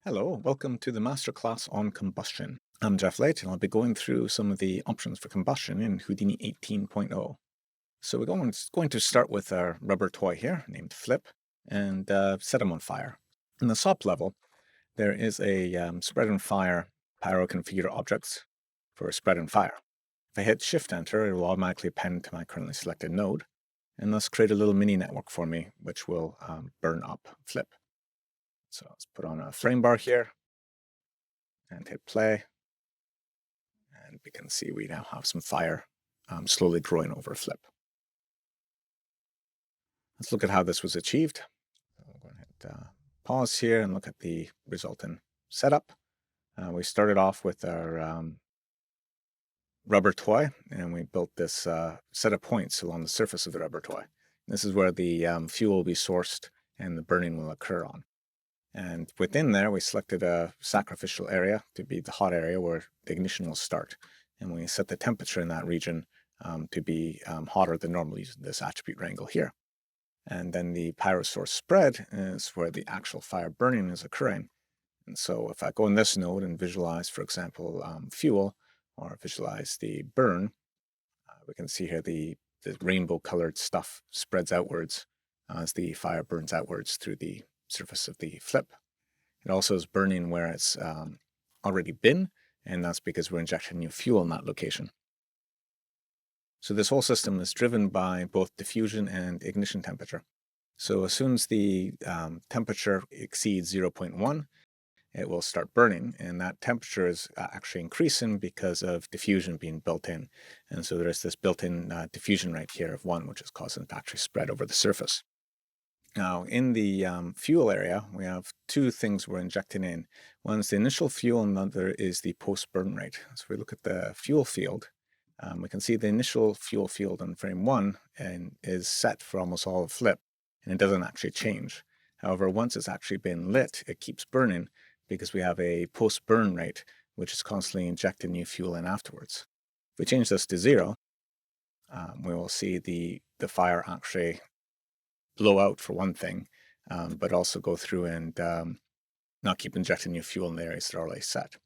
Hello, welcome to the masterclass on combustion. I'm Jeff Late, and I'll be going through some of the options for combustion in Houdini 18.0. So we're going to start with our rubber toy here, named Flip, and set him on fire. In the SOP level, there is a spread and fire pyro configure objects for spread and fire. If I hit Shift-Enter, it will automatically append to my currently selected node, and thus create a little mini network for me, which will burn up Flip. So let's put on a frame bar here, and hit play. And we can see we now have some fire slowly growing over Flip. Let's look at how this was achieved. I'm going to hit pause here and look at the resultant setup. We started off with our rubber toy, and we built this set of points along the surface of the rubber toy. This is where the fuel will be sourced and the burning will occur on. And within there, we selected a sacrificial area to be the hot area where the ignition will start. And we set the temperature in that region to be hotter than normal using this attribute wrangle here. And then the pyro source spread is where the actual fire burning is occurring. And so if I go in this node and visualize, for example, fuel, or visualize the burn, we can see here the rainbow colored stuff spreads outwards as the fire burns outwards through the surface of the Flip. It also is burning where it's already been, and that's because we're injecting new fuel in that location. So this whole system is driven by both diffusion and ignition temperature. So as soon as the temperature exceeds 0.1, it will start burning, and that temperature is actually increasing because of diffusion being built in. And so there's this built-in diffusion rate here of 1, which is causing the actually spread over the surface. Now, in the fuel area, we have two things we're injecting in. One is the initial fuel, and the other is the post-burn rate. So if we look at the fuel field, we can see the initial fuel field on frame 1 is set for almost all of Flip, and it doesn't actually change. However, once it's actually been lit, it keeps burning because we have a post-burn rate, which is constantly injecting new fuel in afterwards. If we change this to 0, we will see the fire actually blow out for one thing, but also go through and not keep injecting new fuel in the areas that are already set.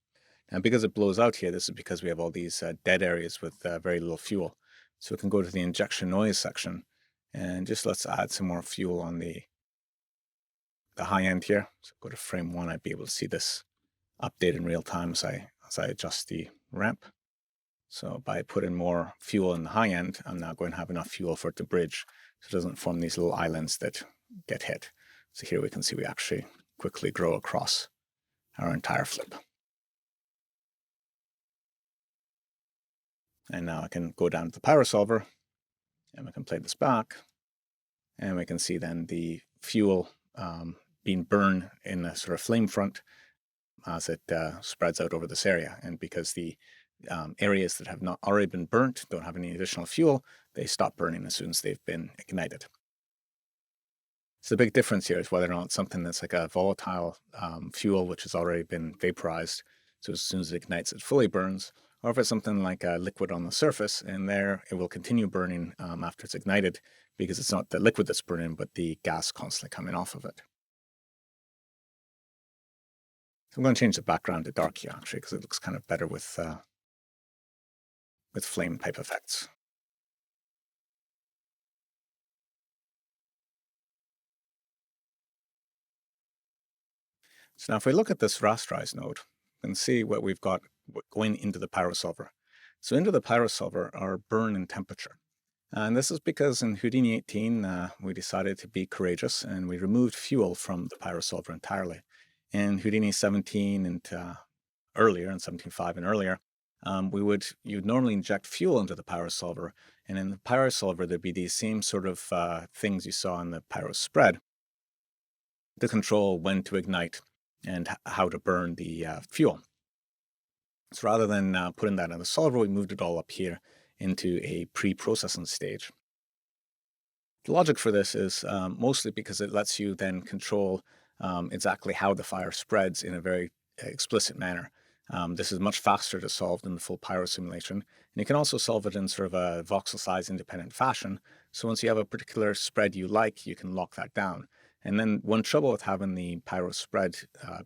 Now, because it blows out here, this is because we have all these dead areas with very little fuel. So we can go to the injection noise section, and just let's add some more fuel on the high end here. So go to frame 1, I'd be able to see this update in real time as I adjust the ramp. So by putting more fuel in the high end, I'm now going to have enough fuel for it to bridge, so it doesn't form these little islands that get hit. So here we can see we actually quickly grow across our entire Flip. And now I can go down to the pyro solver, and we can play this back, and we can see then the fuel being burned in a sort of flame front as it spreads out over this area. And because the areas that have not already been burnt don't have any additional fuel, they stop burning as soon as they've been ignited. So the big difference here is whether or not it's something that's like a volatile fuel which has already been vaporized, so as soon as it ignites it fully burns, or if it's something like a liquid on the surface, and there it will continue burning after it's ignited, because it's not the liquid that's burning, but the gas constantly coming off of it. So I'm going to change the background to dark here, actually, because it looks kind of better with flame type effects. So now if we look at this rasterize node, we can see what we've got going into the pyro solver. So into the pyro solver are burn and temperature. And this is because in Houdini 18, we decided to be courageous, and we removed fuel from the pyro solver entirely. In Houdini 17 and earlier, in 17.5 and earlier, you'd normally inject fuel into the pyro solver, and in the pyro solver there'd be these same sort of things you saw in the pyro spread to control when to ignite and how to burn the fuel. So rather than putting that in the solver, we moved it all up here into a pre-processing stage. The logic for this is mostly because it lets you then control exactly how the fire spreads in a very explicit manner. This is much faster to solve than the full pyro simulation. And you can also solve it in sort of a voxel size independent fashion. So once you have a particular spread you like, you can lock that down. And then one trouble with having the pyro spread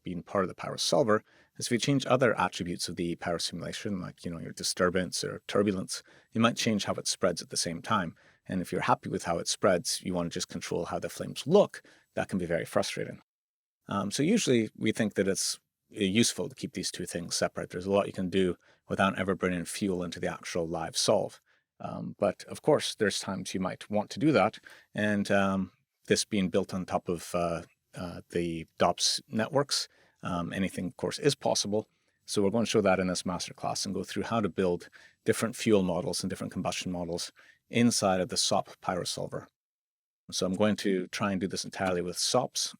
being part of the pyro solver is if you change other attributes of the pyro simulation, like your disturbance or turbulence, you might change how it spreads at the same time. And if you're happy with how it spreads, you want to just control how the flames look. That can be very frustrating. So usually we think that it's useful to keep these two things separate. There's a lot you can do without ever bringing fuel into the actual live solve. But of course, there's times you might want to do that. And this being built on top of the DOPS networks, anything, of course, is possible. So we're going to show that in this masterclass and go through how to build different fuel models and different combustion models inside of the SOP pyro solver. So I'm going to try and do this entirely with SOPs.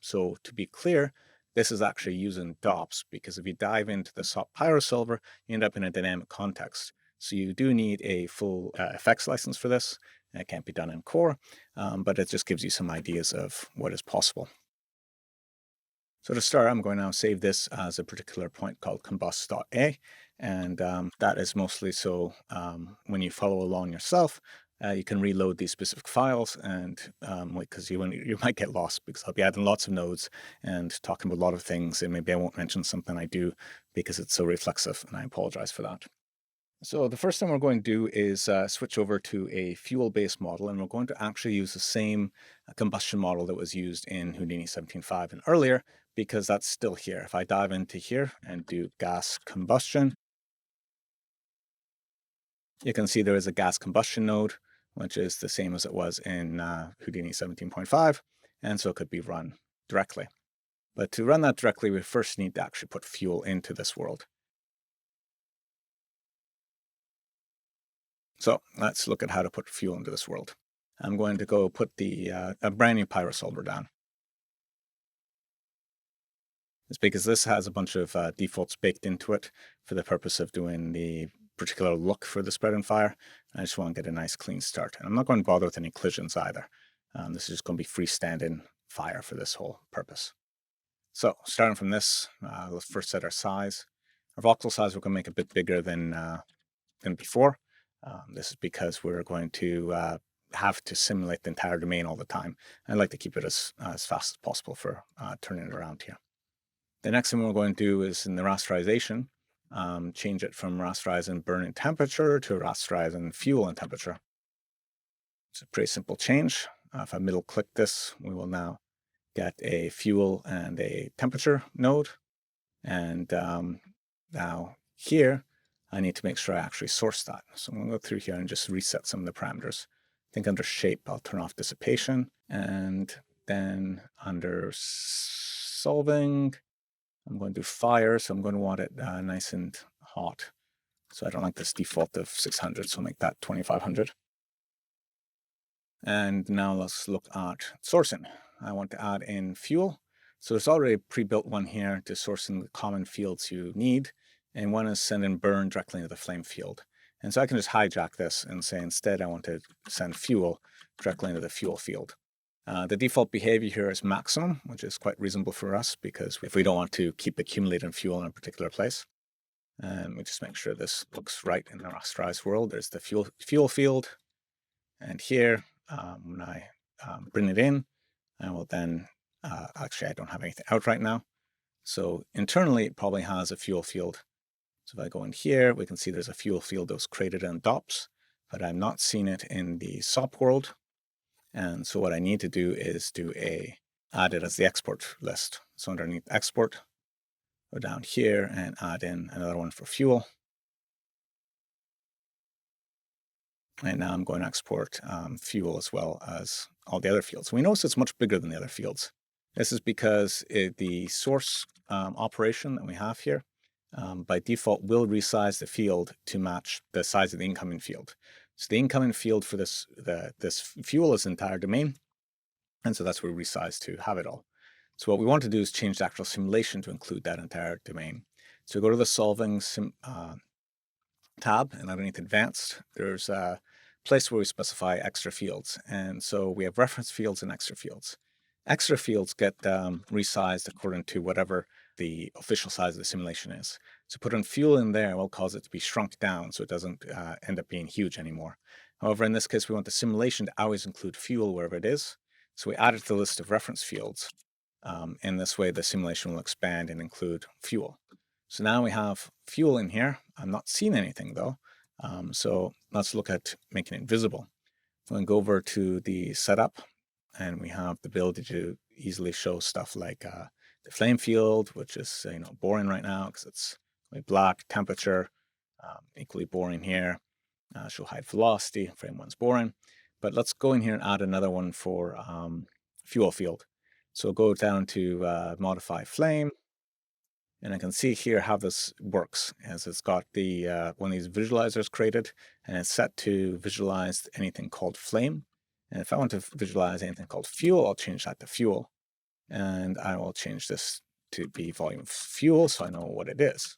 So to be clear, this is actually using DOPS, because if you dive into the SOP pyro solver, you end up in a dynamic context. So you do need a full effects license for this. It can't be done in core, but it just gives you some ideas of what is possible. So to start, I'm going to now save this as a particular point called combust.a. And that is mostly so when you follow along yourself, you can reload these specific files, and because you might get lost, because I'll be adding lots of nodes and talking about a lot of things, and maybe I won't mention something I do because it's so reflexive, and I apologize for that. So the first thing we're going to do is switch over to a fuel-based model, and we're going to actually use the same combustion model that was used in Houdini 17.5 and earlier, because that's still here. If I dive into here and do gas combustion, you can see there is a gas combustion node, which is the same as it was in Houdini 17.5, and so it could be run directly. But to run that directly, we first need to actually put fuel into this world. So let's look at how to put fuel into this world. I'm going to go put a brand new pyro solver down. It's because this has a bunch of defaults baked into it for the purpose of doing the particular look for the spread and fire. I just want to get a nice clean start. And I'm not going to bother with any collisions either. This is just going to be freestanding fire for this whole purpose. So starting from this, let's first set our size. Our voxel size we're going to make a bit bigger than before. This is because we're going to have to simulate the entire domain all the time. I'd like to keep it as fast as possible for turning it around here. The next thing we're going to do is in the rasterization, change it from rasterizing burning temperature to rasterizing fuel and temperature. It's a pretty simple change. If I middle click this, we will now get a fuel and a temperature node. And now here, I need to make sure I actually source that. So I'm going to go through here and just reset some of the parameters. I think under shape, I'll turn off dissipation. And then under solving, I'm going to do fire, so I'm going to want it nice and hot. So I don't like this default of 600, so I'll make that 2500. And now let's look at sourcing. I want to add in fuel. So there's already a pre-built one here to source in the common fields you need. And one is send and burn directly into the flame field. And so I can just hijack this and say instead I want to send fuel directly into the fuel field. The default behavior here is maximum, which is quite reasonable for us because if we don't want to keep accumulating fuel in a particular place. And we just make sure this looks right in the rasterized world. There's the fuel field. And here, when I bring it in, I will then, actually I don't have anything out right now. So internally, it probably has a fuel field. So if I go in here, we can see there's a fuel field that was created in DOPS, but I'm not seeing it in the SOP world. And so what I need to do is add it as the export list. So underneath export, go down here and add in another one for fuel. And now I'm going to export fuel as well as all the other fields. We notice it's much bigger than the other fields. This is because the source operation that we have here by default will resize the field to match the size of the incoming field. So the incoming field for this fuel is the entire domain. And so that's where we resize to have it all. So what we want to do is change the actual simulation to include that entire domain. So go to the solving tab, and underneath advanced, there's a place where we specify extra fields. And so we have reference fields and extra fields. Extra fields get resized according to whatever the official size of the simulation is. So put in fuel in there will cause it to be shrunk down so it doesn't end up being huge anymore. However, in this case, we want the simulation to always include fuel wherever it is. So we added to the list of reference fields. In this way, the simulation will expand and include fuel. So now we have fuel in here. I'm not seeing anything though. So let's look at making it visible. So I'm going to go over to the setup, and we have the ability to easily show stuff like the flame field, which is boring right now because it's black. Temperature, equally boring here. Show height, velocity. Frame one's boring. But let's go in here and add another one for fuel field. So go down to modify flame, and I can see here how this works, as it's got the one of these visualizers created, and it's set to visualize anything called flame. And if I want to visualize anything called fuel, I'll change that to fuel. And I will change this to be volume of fuel so I know what it is.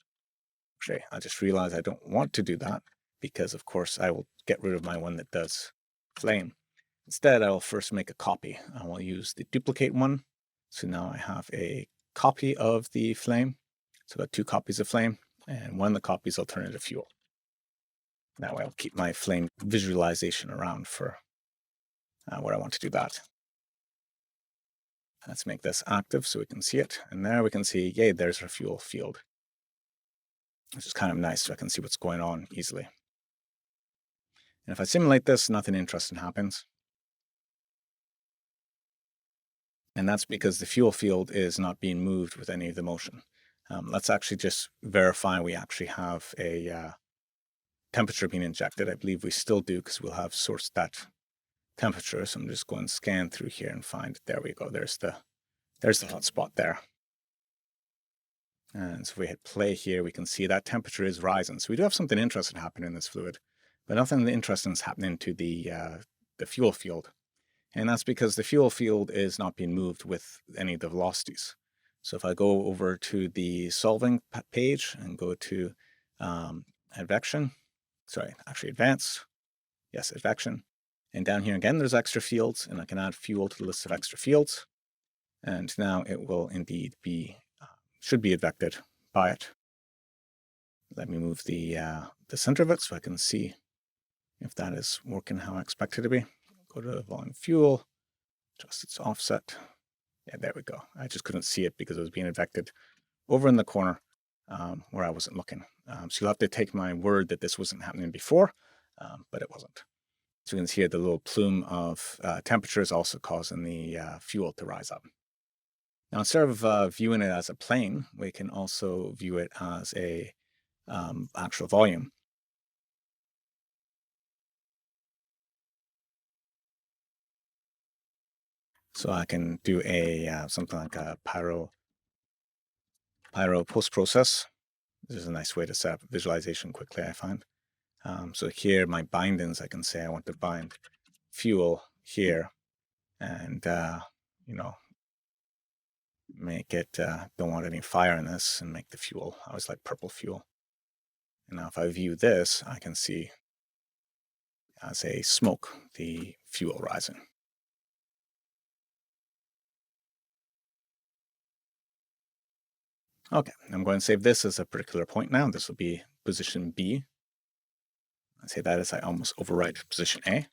Actually, I just realized I don't want to do that because, of course, I will get rid of my one that does flame. Instead, I will first make a copy. I will use the duplicate one. So now I have a copy of the flame. So I've got 2 copies of flame, and one of the copies I'll turn into fuel. That way I'll keep my flame visualization around for where I want to do that. Let's make this active so we can see it. And there we can see, yay, there's our fuel field, which is kind of nice so I can see what's going on easily. And if I simulate this, nothing interesting happens. And that's because the fuel field is not being moved with any of the motion. Let's actually just verify we actually have a temperature being injected. I believe we still do because we'll have sourced that temperature. So I'm just going to scan through here and find, there we go. There's the hot spot there. And so if we hit play here, we can see that temperature is rising. So we do have something interesting happening in this fluid, but nothing interesting is happening to the fuel field. And that's because the fuel field is not being moved with any of the velocities. So if I go over to the solving page and go to advection, advanced, yes, advection. And down here again, there's extra fields, and I can add fuel to the list of extra fields. And now it will indeed be, should be advected by it. Let me move the center of it so I can see if that is working how I expect it to be. Go to volume fuel, adjust its offset. Yeah, there we go. I just couldn't see it because it was being advected over in the corner where I wasn't looking. So you'll have to take my word that this wasn't happening before, but it wasn't. So you can see here the little plume of temperature is also causing the fuel to rise up. Now, instead of viewing it as a plane, we can also view it as a actual volume. So I can do a something like a pyro post-process. This is a nice way to set up visualization quickly, I find. So here, my bindings, I can say I want to bind fuel here, and make it, don't want any fire in this, and make the fuel, I always like purple fuel. And now if I view this, I can see as a smoke, the fuel rising. Okay, I'm going to save this as a particular point now. This will be position B. I say that as I almost overwrite position A.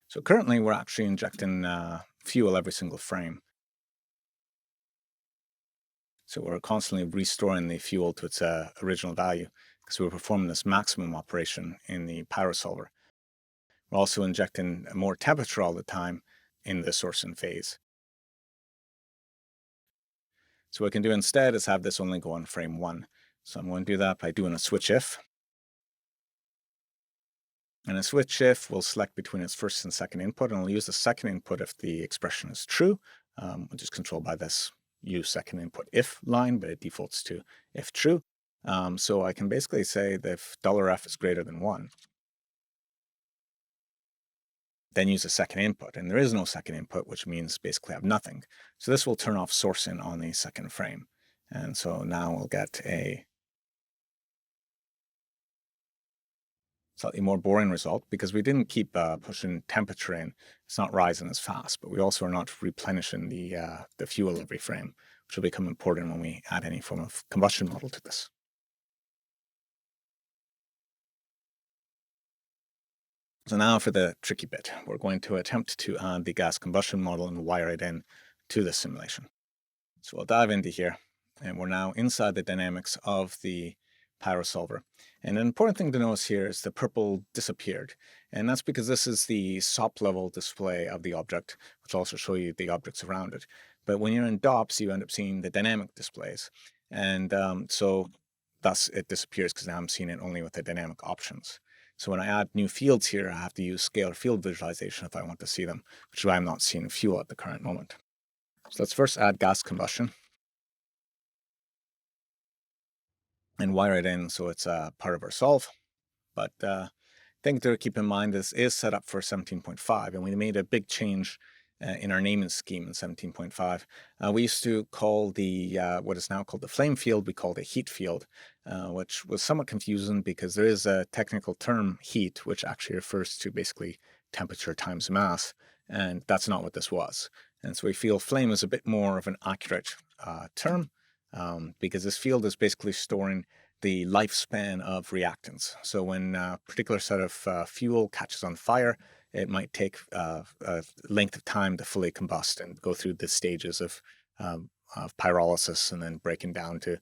So currently we're actually injecting fuel every single frame. So we're constantly restoring the fuel to its original value because we're performing this maximum operation in the pyro solver. We're also injecting more temperature all the time in the sourcing phase. So what we can do instead is have this only go on frame 1. So I'm going to do that by doing a switch if. And a switch if will select between its first and second input, and I'll use the second input if the expression is true, which is controlled by this use second input if line, but it defaults to if true. So I can basically say that if $f is greater than 1, then use a second input. And there is no second input, which means basically I have nothing. So this will turn off sourcing on the second frame. And so now we'll get a slightly more boring result because we didn't keep pushing temperature in. It's not rising as fast, but we also are not replenishing the fuel every frame, which will become important when we add any form of combustion model to this. So now for the tricky bit, we're going to attempt to add the gas combustion model and wire it in to the simulation. So we'll dive into here, and we're now inside the dynamics of the pyro solver. And an important thing to notice here is the purple disappeared. And that's because this is the SOP level display of the object, which will also show you the objects around it. But when you're in DOPS, you end up seeing the dynamic displays. And so thus it disappears because now I'm seeing it only with the dynamic options. So when I add new fields here, I have to use scalar field visualization if I want to see them, which is why I'm not seeing fuel at the current moment. So let's first add gas combustion and wire it in so it's part of our solve. But thing to keep in mind is set up for 17.5, and we made a big change in our naming scheme in 17.5. We used to call the what is now called the flame field, we called it heat field, which was somewhat confusing because there is a technical term, heat, which actually refers to basically temperature times mass, and that's not what this was. And so we feel flame is a bit more of an accurate term because this field is basically storing the lifespan of reactants. So when a particular set of fuel catches on fire, it might take a length of time to fully combust and go through the stages of pyrolysis and then breaking down to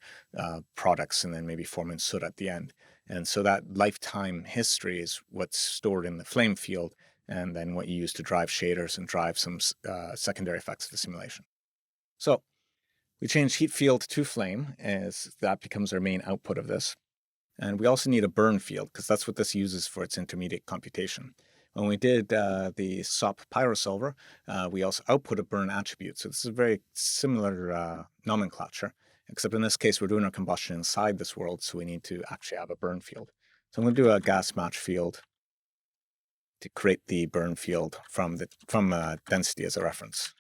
products and then maybe forming soot at the end. And so that lifetime history is what's stored in the flame field and then what you use to drive shaders and drive some secondary effects of the simulation. So we change heat field to flame as that becomes our main output of this. And we also need a burn field because that's what this uses for its intermediate computation. When we did the SOP pyro solver, we also output a burn attribute. So this is a very similar nomenclature, except in this case, we're doing our combustion inside this world, so we need to actually have a burn field. So I'm going to do a gas match field to create the burn field from density as a reference.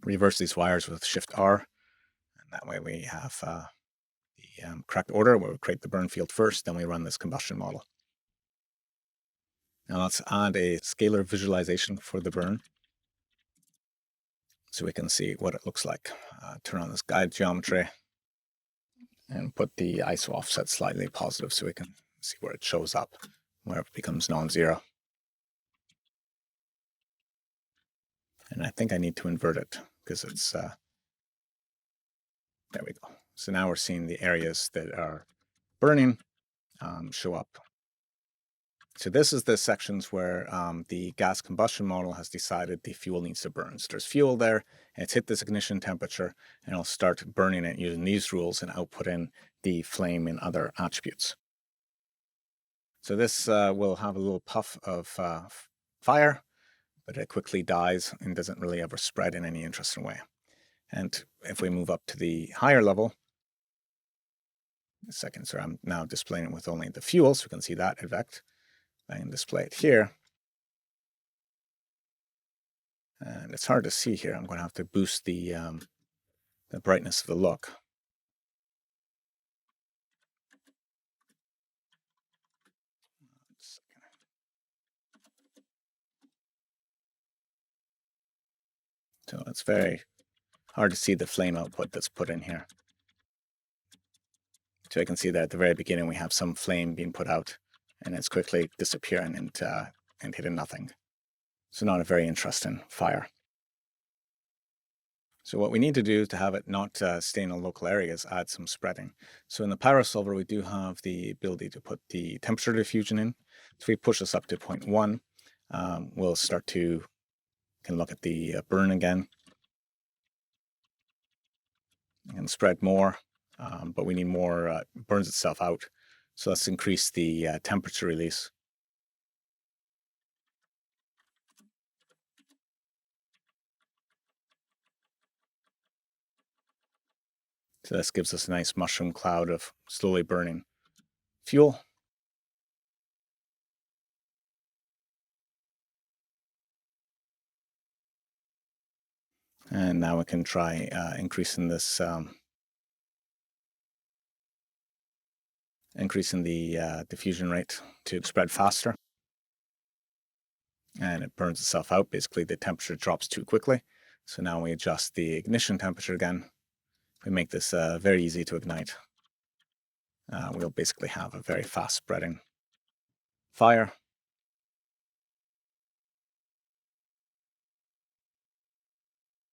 Reverse these wires with Shift R, and that way we have the correct order where we create the burn field first, then we run this combustion model. Now let's add a scalar visualization for the burn so we can see what it looks like. Turn on this guide geometry and put the ISO offset slightly positive so we can see where it shows up, where it becomes non-zero. And I think I need to invert it because it's, there we go. So now we're seeing the areas that are burning show up. So this is the sections where the gas combustion model has decided the fuel needs to burn. So there's fuel there, and it's hit this ignition temperature, and it'll start burning it using these rules and output in the flame and other attributes. So this will have a little puff of fire, but it quickly dies and doesn't really ever spread in any interesting way. And if we move up to the higher level, so I'm now displaying it with only the fuel, so we can see that effect. I can display it here. And it's hard to see here. I'm going to have to boost the brightness of the look. So it's very hard to see the flame output that's put in here. So I can see that at the very beginning we have some flame being put out, and it's quickly disappearing and hitting nothing. So not a very interesting fire. So what we need to do to have it not stay in a local area is add some spreading. So in the pyro solver, we do have the ability to put the temperature diffusion in. So if we push this up to 0.1, we'll start to can look at the burn again. And spread more, but we need more, burns itself out. So let's increase the temperature release. So this gives us a nice mushroom cloud of slowly burning fuel. And now we can try increasing this, increasing the diffusion rate to spread faster. And it burns itself out. Basically, the temperature drops too quickly. So now we adjust the ignition temperature again. We make this very easy to ignite. We'll basically have a very fast spreading fire.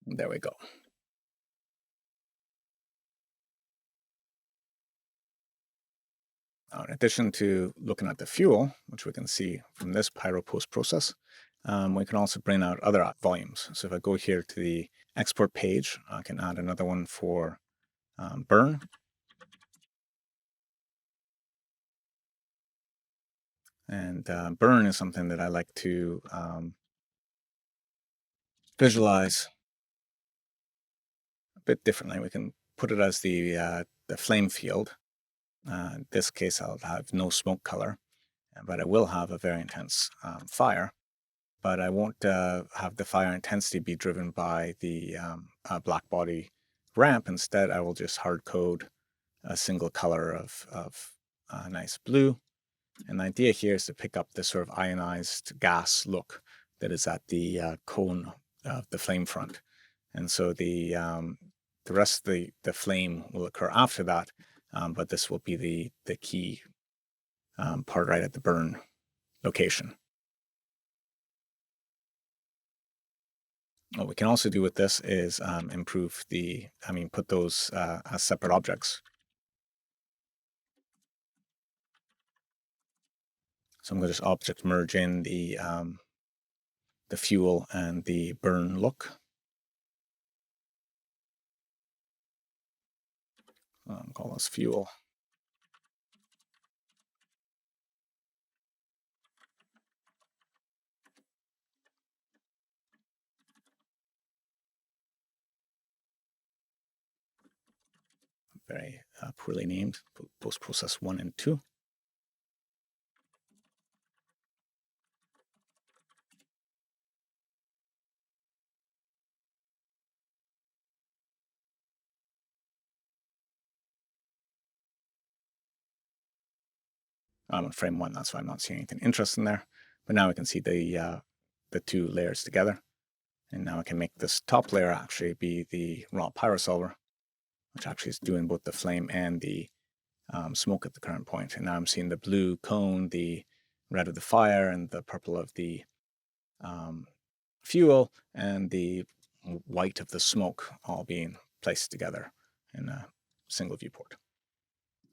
There we go. Now, in addition to looking at the fuel, which we can see from this pyro post process, we can also bring out other volumes. So if I go here to the export page, I can add another one for burn. And burn is something that I like to visualize a bit differently. We can put it as the flame field. In this case, I'll have no smoke color, but I will have a very intense fire. But I won't have the fire intensity be driven by the black body ramp. Instead, I will just hard code a single color of nice blue. And the idea here is to pick up this sort of ionized gas look that is at the cone of the flame front. And so the rest of the flame will occur after that, but this will be the key part right at the burn location. What we can also do with this is put those as separate objects. So I'm going to just object merge in the fuel and the burn look. Call this fuel. Very poorly named, post-process 1 and 2. I'm on frame 1, that's why I'm not seeing anything interesting there. But now we can see the two layers together. And now I can make this top layer actually be the raw pyro solver, which actually is doing both the flame and the smoke at the current point. And now I'm seeing the blue cone, the red of the fire, and the purple of the fuel, and the white of the smoke all being placed together in a single viewport.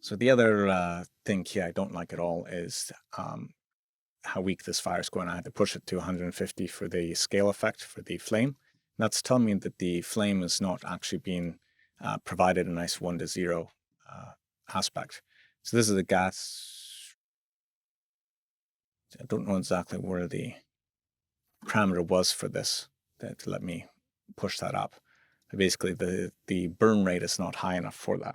So the other thing here I don't like at all is how weak this fire is going. I had to push it to 150 for the scale effect for the flame. And that's telling me that the flame is not actually being provided a nice 1 to 0 aspect. So this is a gas. I don't know exactly where the parameter was for this to let me push that up. But basically, the burn rate is not high enough for that.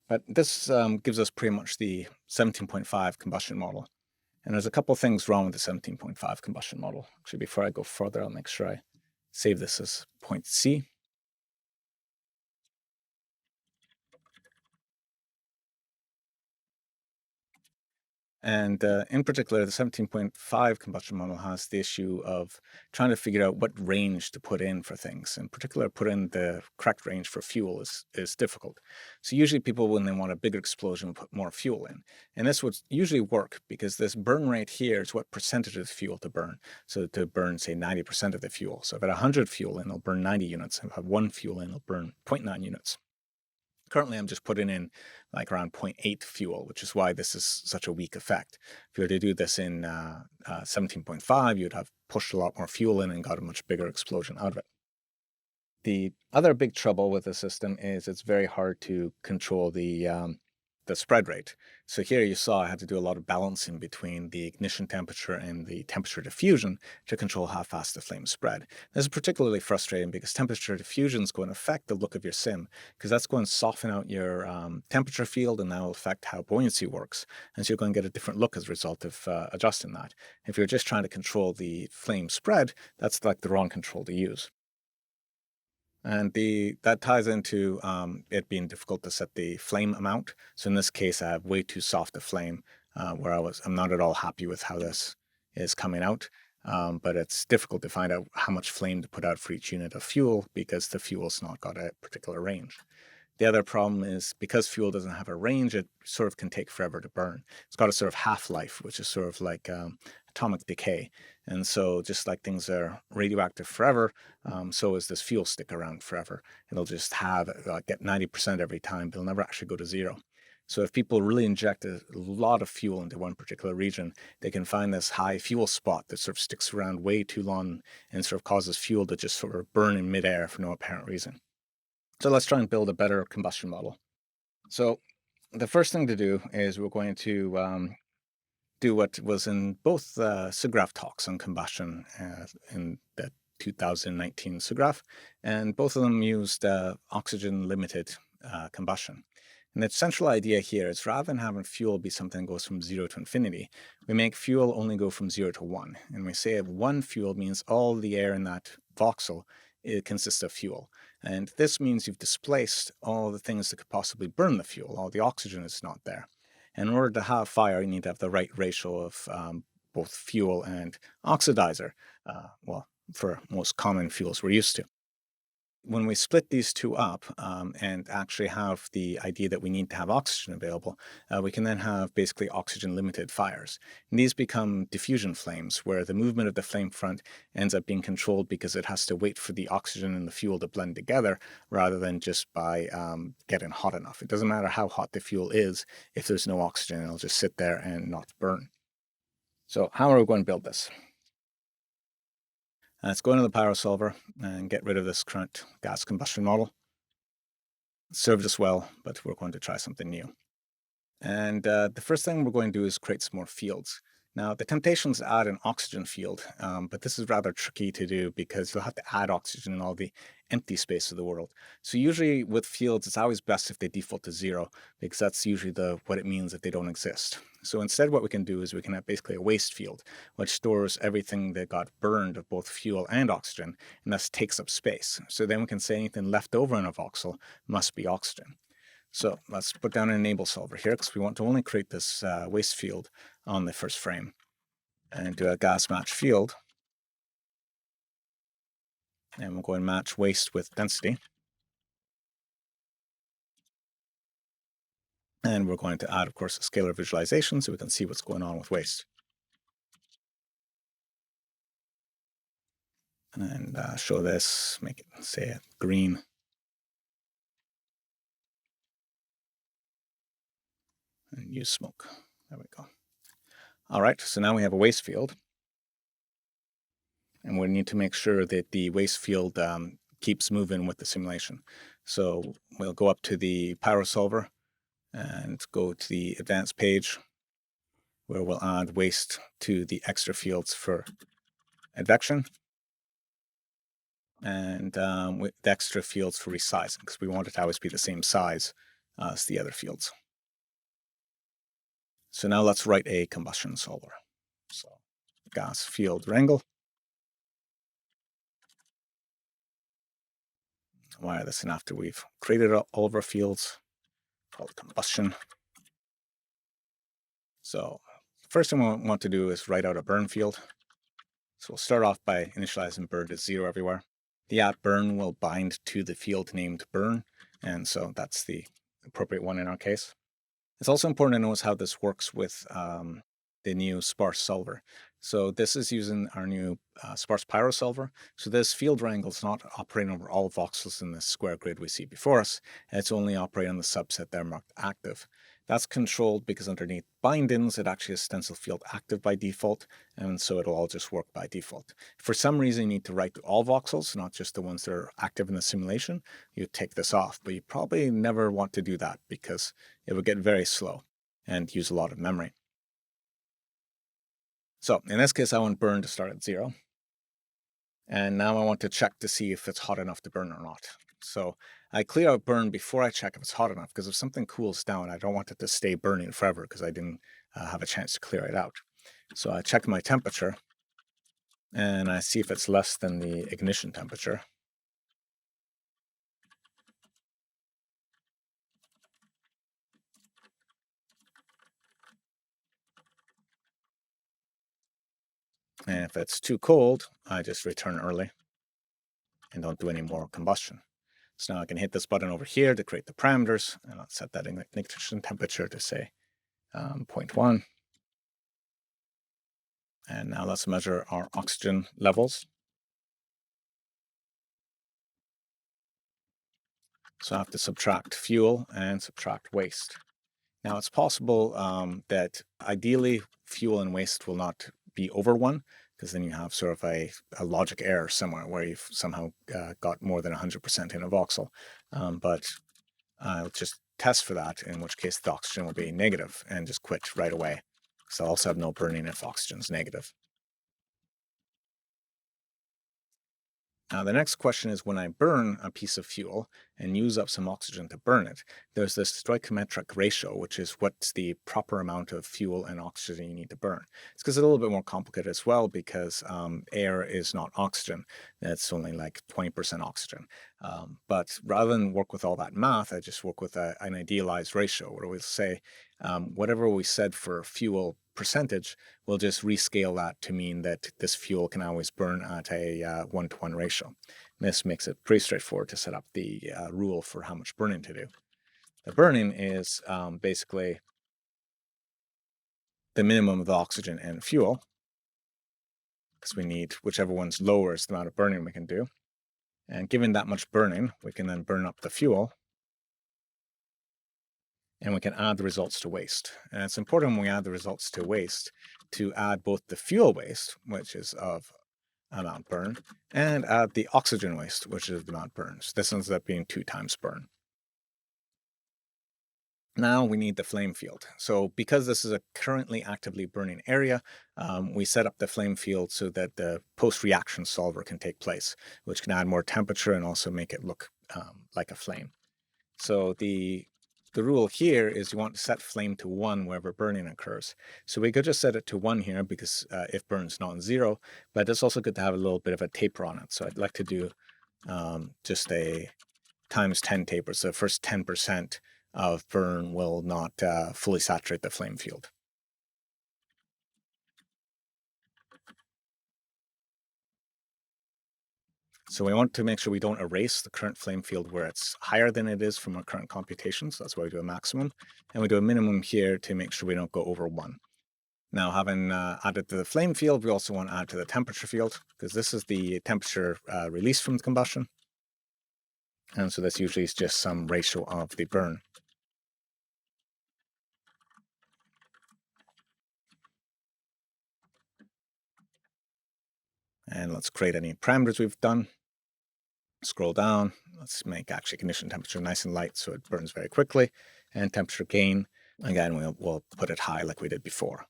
But this gives us pretty much the 17.5 combustion model. And there's a couple of things wrong with the 17.5 combustion model. Actually, before I go further, I'll make sure I save this as point C. And in particular, the 17.5 combustion model has the issue of trying to figure out what range to put in for things. In particular, put in the correct range for fuel is difficult. So usually people, when they want a bigger explosion, put more fuel in. And this would usually work because this burn rate here is what percentage of the fuel to burn. So to burn, say, 90% of the fuel. So if I had 100 fuel in, it'll burn 90 units. If I have 1 fuel in, it'll burn 0.9 units. Currently, I'm just putting in like around 0.8 fuel, which is why this is such a weak effect. If you were to do this in 17.5, you'd have pushed a lot more fuel in and got a much bigger explosion out of it. The other big trouble with the system is it's very hard to control the spread rate. So here you saw I had to do a lot of balancing between the ignition temperature and the temperature diffusion to control how fast the flames spread. This is particularly frustrating because temperature diffusion is going to affect the look of your sim, because that's going to soften out your temperature field, and that will affect how buoyancy works. And so you're going to get a different look as a result of adjusting that. If you're just trying to control the flame spread, that's like the wrong control to use. And that ties into it being difficult to set the flame amount. So in this case, I have way too soft a flame where I'm not at all happy with how this is coming out. but it's difficult to find out how much flame to put out for each unit of fuel because the fuel's not got a particular range. The other problem is because fuel doesn't have a range, it sort of can take forever to burn. It's got a sort of half-life, which is sort of like atomic decay. And so just like things are radioactive forever, so is this fuel stick around forever. It'll just have get 90% every time, but it'll never actually go to zero. So if people really inject a lot of fuel into one particular region, they can find this high fuel spot that sort of sticks around way too long and sort of causes fuel to just sort of burn in midair for no apparent reason. So let's try and build a better combustion model. So the first thing to do is we're going to do what was in both SIGGRAPH talks on combustion in the 2019 SIGGRAPH, and both of them used oxygen-limited combustion. And the central idea here is rather than having fuel be something that goes from 0 to infinity, we make fuel only go from 0 to 1. And we say one fuel means all the air in that voxel it consists of fuel. And this means you've displaced all the things that could possibly burn the fuel. All the oxygen is not there. And in order to have fire, you need to have the right ratio of both fuel and oxidizer, well, for most common fuels we're used to. When we split these two up and actually have the idea that we need to have oxygen available, we can then have basically oxygen-limited fires. And these become diffusion flames, where the movement of the flame front ends up being controlled because it has to wait for the oxygen and the fuel to blend together rather than just by getting hot enough. It doesn't matter how hot the fuel is. If there's no oxygen, it'll just sit there and not burn. So how are we going to build this? Let's go into the pyro solver and get rid of this current gas combustion model. It served us well, but we're going to try something new. And the first thing we're going to do is create some more fields. Now, the temptation is to add an oxygen field, but this is rather tricky to do because you'll have to add oxygen in all the empty space of the world. So usually with fields, it's always best if they default to 0, because that's usually what it means that they don't exist. So instead, what we can do is we can have basically a waste field, which stores everything that got burned of both fuel and oxygen, and thus takes up space. So then we can say anything left over in a voxel must be oxygen. So let's put down an enable solver here because we want to only create this waste field on the first frame and do a gas match field. And we'll go and match waste with density. And we're going to add, of course, a scalar visualization so we can see what's going on with waste. And show this, make it, say, it green. And use smoke. There we go. All right, so now we have a waste field. And we need to make sure that the waste field keeps moving with the simulation. So we'll go up to the pyro solver and go to the advanced page where we'll add waste to the extra fields for advection and with the extra fields for resizing because we want it to always be the same size as the other fields. So now let's write a combustion solver. So gas field wrangle. Wire this in after we've created all of our fields called combustion. So first thing we want to do is write out a burn field. So we'll start off by initializing burn to 0 everywhere. The @burn will bind to the field named burn, and so that's the appropriate one in our case. It's also important to notice how this works with the new sparse solver. So this is using our new sparse pyro solver. So this field wrangle is not operating over all voxels in this square grid we see before us. It's only operating on the subset that are marked active. That's controlled because underneath bindings, it actually has stencil field active by default, and so it'll all just work by default. If for some reason you need to write to all voxels, not just the ones that are active in the simulation, you take this off, but you probably never want to do that because it would get very slow and use a lot of memory. So in this case, I want burn to start at 0. And now I want to check to see if it's hot enough to burn or not. So I clear out burn before I check if it's hot enough, because if something cools down, I don't want it to stay burning forever because I didn't have a chance to clear it out. So I check my temperature and I see if it's less than the ignition temperature. And if it's too cold, I just return early and don't do any more combustion. So now I can hit this button over here to create the parameters, and I'll set that ignition temperature to say 0.1. And now let's measure our oxygen levels. So I have to subtract fuel and subtract waste. Now it's possible that ideally fuel and waste will not be over 1, because then you have sort of a logic error somewhere where you've somehow got more than 100% in a voxel. But I'll just test for that, in which case the oxygen will be negative and just quit right away. So I'll also have no burning if oxygen is negative. Now, the next question is, when I burn a piece of fuel and use up some oxygen to burn it, there's this stoichiometric ratio, which is what's the proper amount of fuel and oxygen you need to burn. It's because it's a little bit more complicated as well, because air is not oxygen. It's only like 20% oxygen. But rather than work with all that math, I just work with an idealized ratio, where we'll say whatever we said for fuel percentage, we'll just rescale that to mean that this fuel can always burn at a 1-to-1 ratio. And this makes it pretty straightforward to set up the rule for how much burning to do. The burning is basically the minimum of the oxygen and fuel, because we need whichever one's lower is the amount of burning we can do. And given that much burning, we can then burn up the fuel, and we can add the results to waste. And it's important when we add the results to waste to add both the fuel waste, which is of amount burned, and add the oxygen waste, which is the amount burned. So this ends up being 2 times burn. Now we need the flame field. So because this is a currently actively burning area, we set up the flame field so that the post-reaction solver can take place, which can add more temperature and also make it look like a flame. So the rule here is you want to set flame to 1 wherever burning occurs. So we could just set it to 1 here, because if burn's not 0, but it's also good to have a little bit of a taper on it. So I'd like to do just a times 10 taper. So the first 10% of burn will not fully saturate the flame field. So we want to make sure we don't erase the current flame field where it's higher than it is from our current computation. So that's why we do a maximum. And we do a minimum here to make sure we don't go over 1. Now, having added to the flame field, we also want to add to the temperature field, because this is the temperature released from the combustion. And so this usually is just some ratio of the burn. And let's create any parameters we've done. Scroll down. Let's make actually ignition temperature nice and light so it burns very quickly. And temperature gain, again, we'll put it high like we did before.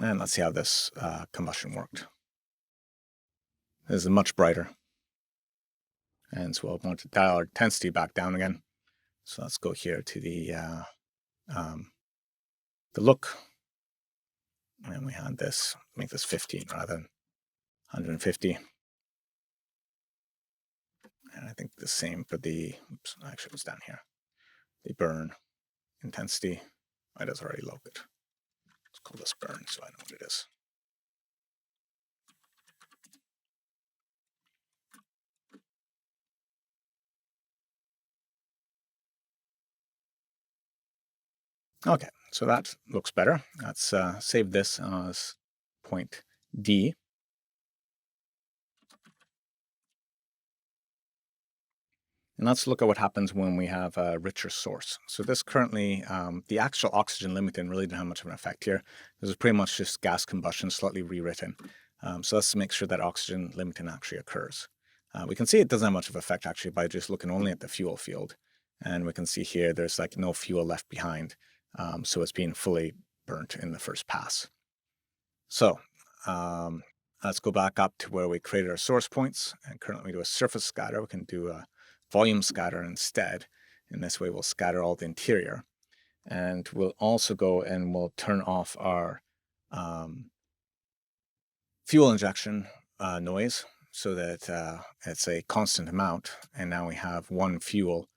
And let's see how this combustion worked. This is much brighter. And so we'll want to dial our intensity back down again. So let's go here to the look. And we had this, make this 15 rather than 150. And I think the same for the, oops, actually it was down here. The burn intensity. It is already low, but let's call this burn so I know what it is. Okay, so that looks better. Let's save this as point D. And let's look at what happens when we have a richer source. So this currently, the actual oxygen limiting really didn't have much of an effect here. This is pretty much just gas combustion slightly rewritten. So let's make sure that oxygen limiting actually occurs. We can see it doesn't have much of an effect actually by just looking only at the fuel field. And we can see here there's like no fuel left behind. So it's being fully burnt in the first pass. So let's go back up to where we created our source points, and currently we do a surface scatter. We can do a volume scatter instead. In this way, we'll scatter all the interior. And we'll also go and we'll turn off our fuel injection noise so that it's a constant amount. And now we have one fuel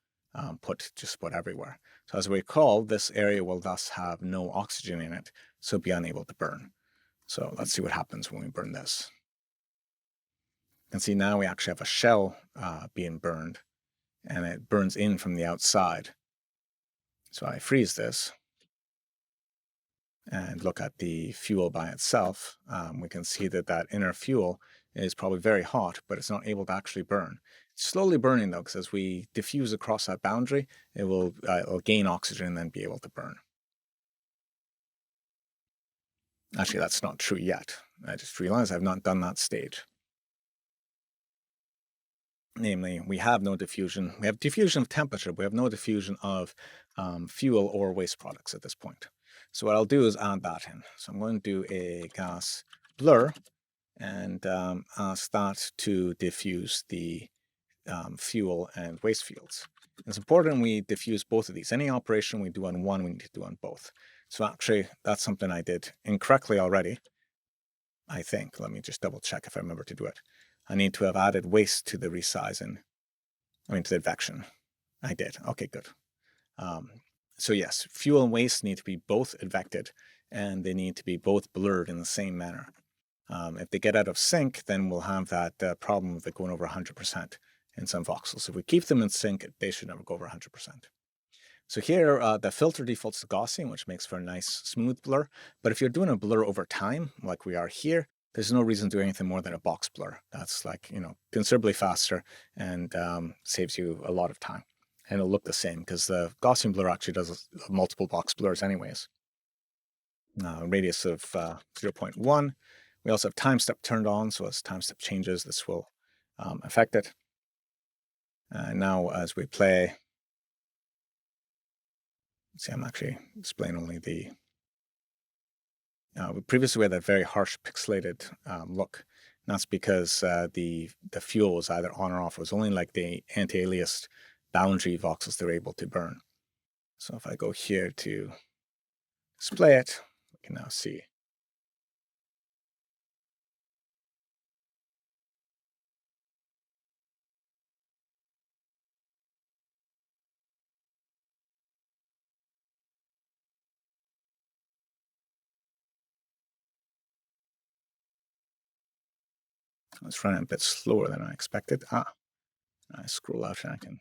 put just about everywhere. So as we recall, this area will thus have no oxygen in it, so be unable to burn. So let's see what happens when we burn this. You can see now we actually have a shell being burned, and it burns in from the outside. So I freeze this and look at the fuel by itself. We can see that that inner fuel is probably very hot, but it's not able to actually burn. It's slowly burning though, because as we diffuse across that boundary, it'll gain oxygen and then be able to burn. Actually, that's not true yet. I just realized I've not done that stage. Namely, we have no diffusion. We have diffusion of temperature. We have no diffusion of fuel or waste products at this point. So what I'll do is add that in. So I'm going to do a gas blur and ask that to diffuse the fuel and waste fields. It's important we diffuse both of these. Any operation we do on one, we need to do on both. So actually, that's something I did incorrectly already, I think. Let me just double check if I remember to do it. I need to have added waste to the resizing, to the advection. I did. Okay, good. So yes, fuel and waste need to be both advected, and they need to be both blurred in the same manner. If they get out of sync, then we'll have that problem of it going over 100% in some voxels. If we keep them in sync, they should never go over 100%. So here, the filter defaults to Gaussian, which makes for a nice smooth blur. But if you're doing a blur over time, like we are here, there's no reason to do anything more than a box blur. That's like, considerably faster and saves you a lot of time. And it'll look the same because the Gaussian blur actually does multiple box blurs anyways. Radius of 0.1. We also have time step turned on, so as time step changes, this will affect it. Now, as we play, see, I'm actually displaying only the. Previously, we had that very harsh pixelated look. And that's because the fuel was either on or off. It was only like the anti-aliased boundary voxels they were able to burn. So if I go here to display it, we can now see. It's running a bit slower than I expected. I scroll out and I can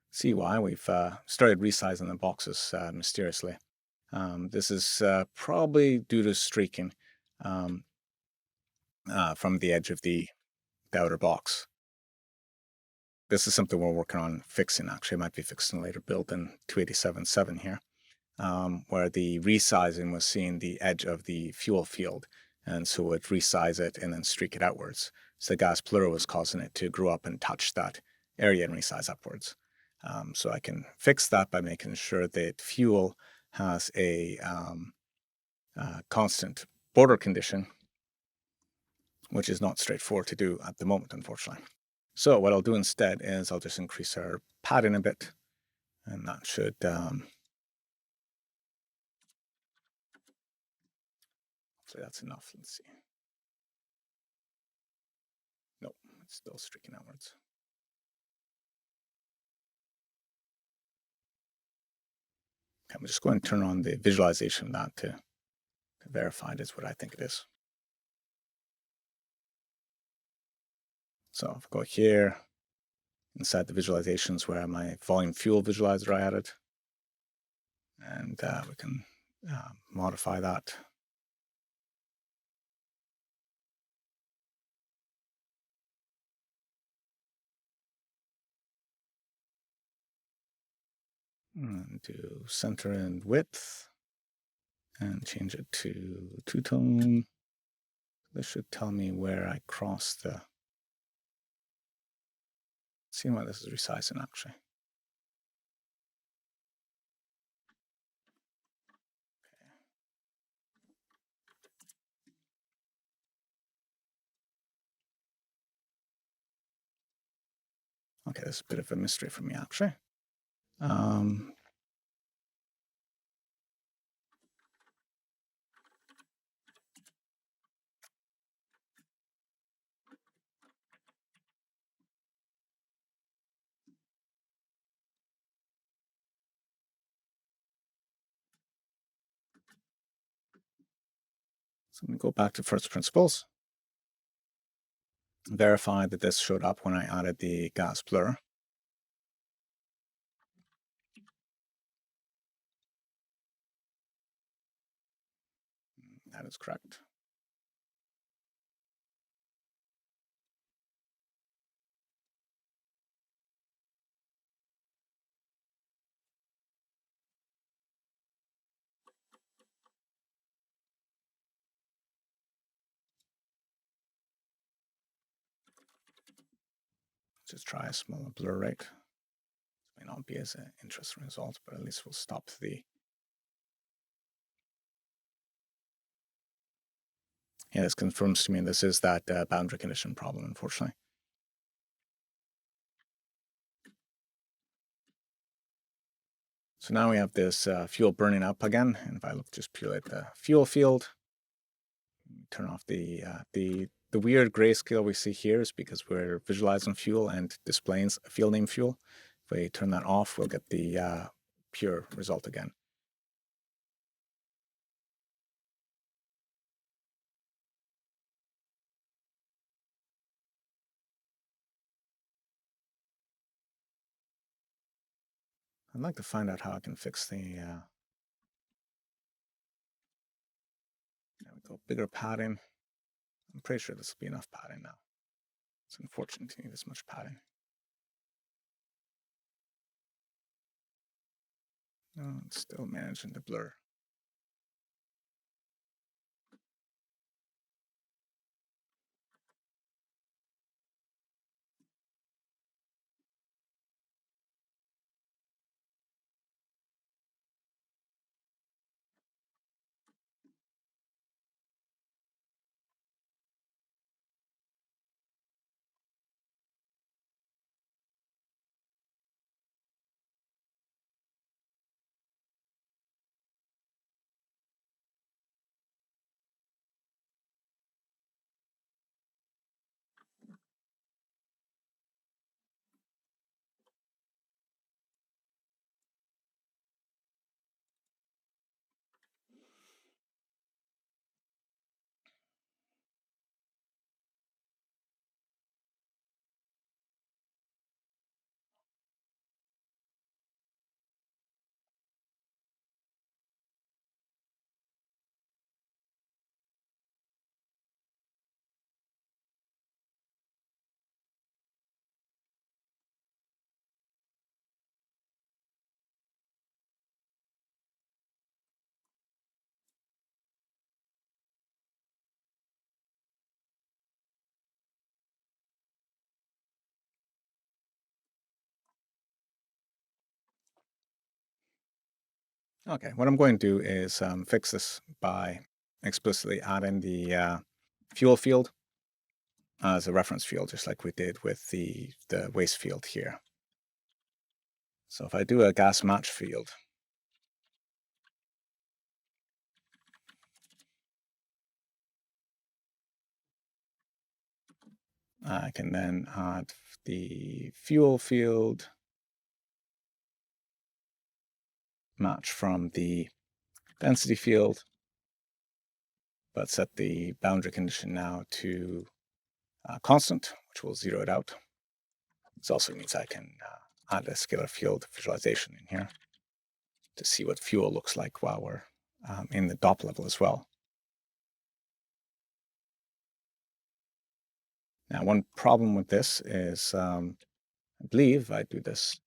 see why. We've started resizing the boxes mysteriously. This is probably due to streaking from the edge of the outer box. This is something we're working on fixing, actually. It might be fixed in a later build in 287.7 here, where the resizing was seeing the edge of the fuel field, and so it would resize it and then streak it outwards. So the gas pleural was causing it to grow up and touch that area and resize upwards. So I can fix that by making sure that fuel has a constant border condition, which is not straightforward to do at the moment, unfortunately. So what I'll do instead is I'll just increase our padding a bit, and that should hopefully that's enough. Let's see. Nope, it's still streaking outwards. Okay, I'm just going to turn on the visualization of that to verify it is what I think it is. So if I go here, inside the visualizations where my volume fuel visualizer I added, and we can modify that. And do center and width, and change it to two-tone. This should tell me where I cross the. See why this is resizing actually. Okay, this is a bit of a mystery for me actually. So let me go back to first principles. Verify that this showed up when I added the gas blur. That is correct. Just try a smaller blur rate. It may not be as an interesting result, but at least we'll stop the. Yeah, this confirms to me this is that boundary condition problem, unfortunately. So now we have this fuel burning up again. And if I look just purely at the fuel field, turn off the weird grayscale we see here is because we're visualizing fuel and displaying a field name fuel. If we turn that off, we'll get the pure result again. I'd like to find out how I can fix the. There we go, bigger padding. I'm pretty sure this will be enough padding now. It's unfortunate to need this much padding. No, it's still managing to blur. Okay, what I'm going to do is fix this by explicitly adding the fuel field as a reference field, just like we did with the waste field here. So if I do a gas match field, I can then add the fuel field match from the density field, but set the boundary condition now to constant, which will zero it out. This also means I can add a scalar field visualization in here to see what fuel looks like while we're in the DOP level as well. Now, one problem with this is, I believe if I do this,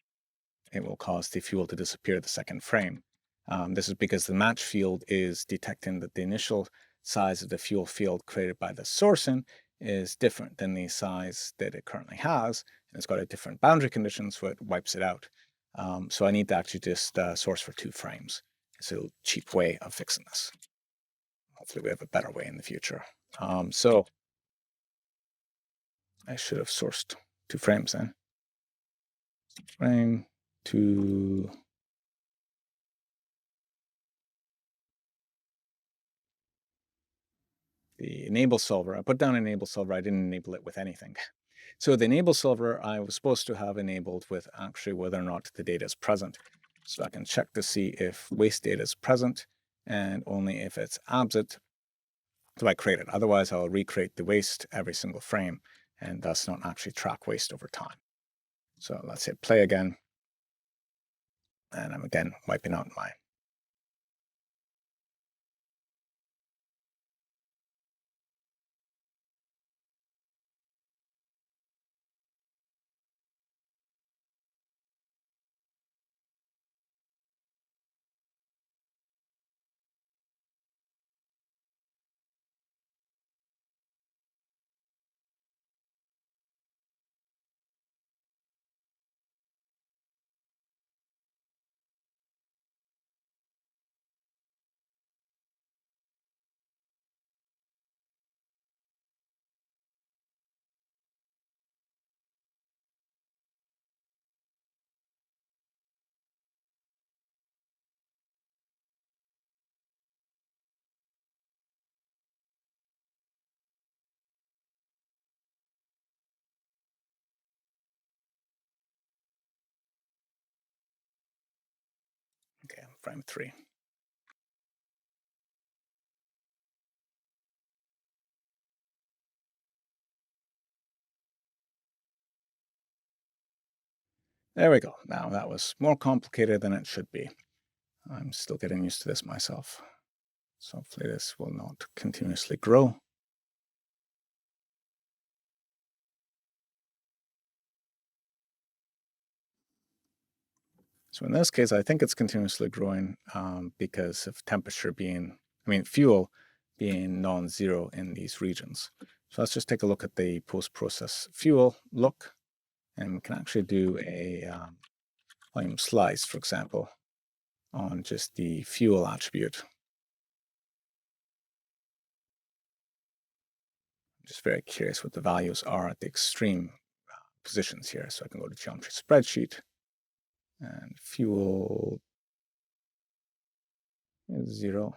it will cause the fuel to disappear the second frame. This is because the match field is detecting that the initial size of the fuel field created by the sourcing is different than the size that it currently has, and it's got a different boundary condition, so it wipes it out. So I need to actually just source for 2 frames. It's a cheap way of fixing this. Hopefully we have a better way in the future. So I should have sourced 2 frames then. Frame 2. The enable solver, I put down enable solver, I didn't enable it with anything. So the enable solver I was supposed to have enabled with actually whether or not the data is present. So I can check to see if waste data is present, and only if it's absent do I create it. Otherwise, I'll recreate the waste every single frame and thus not actually track waste over time. So let's hit play again. And I'm again wiping out my frame 3. There we go. Now that was more complicated than it should be. I'm still getting used to this myself. So hopefully this will not continuously grow. So in this case, I think it's continuously growing because of temperature fuel being non-zero in these regions. So let's just take a look at the post-process fuel look, and we can actually do a volume slice, for example, on just the fuel attribute. I'm just very curious what the values are at the extreme positions here. So I can go to geometry spreadsheet and fuel is 0.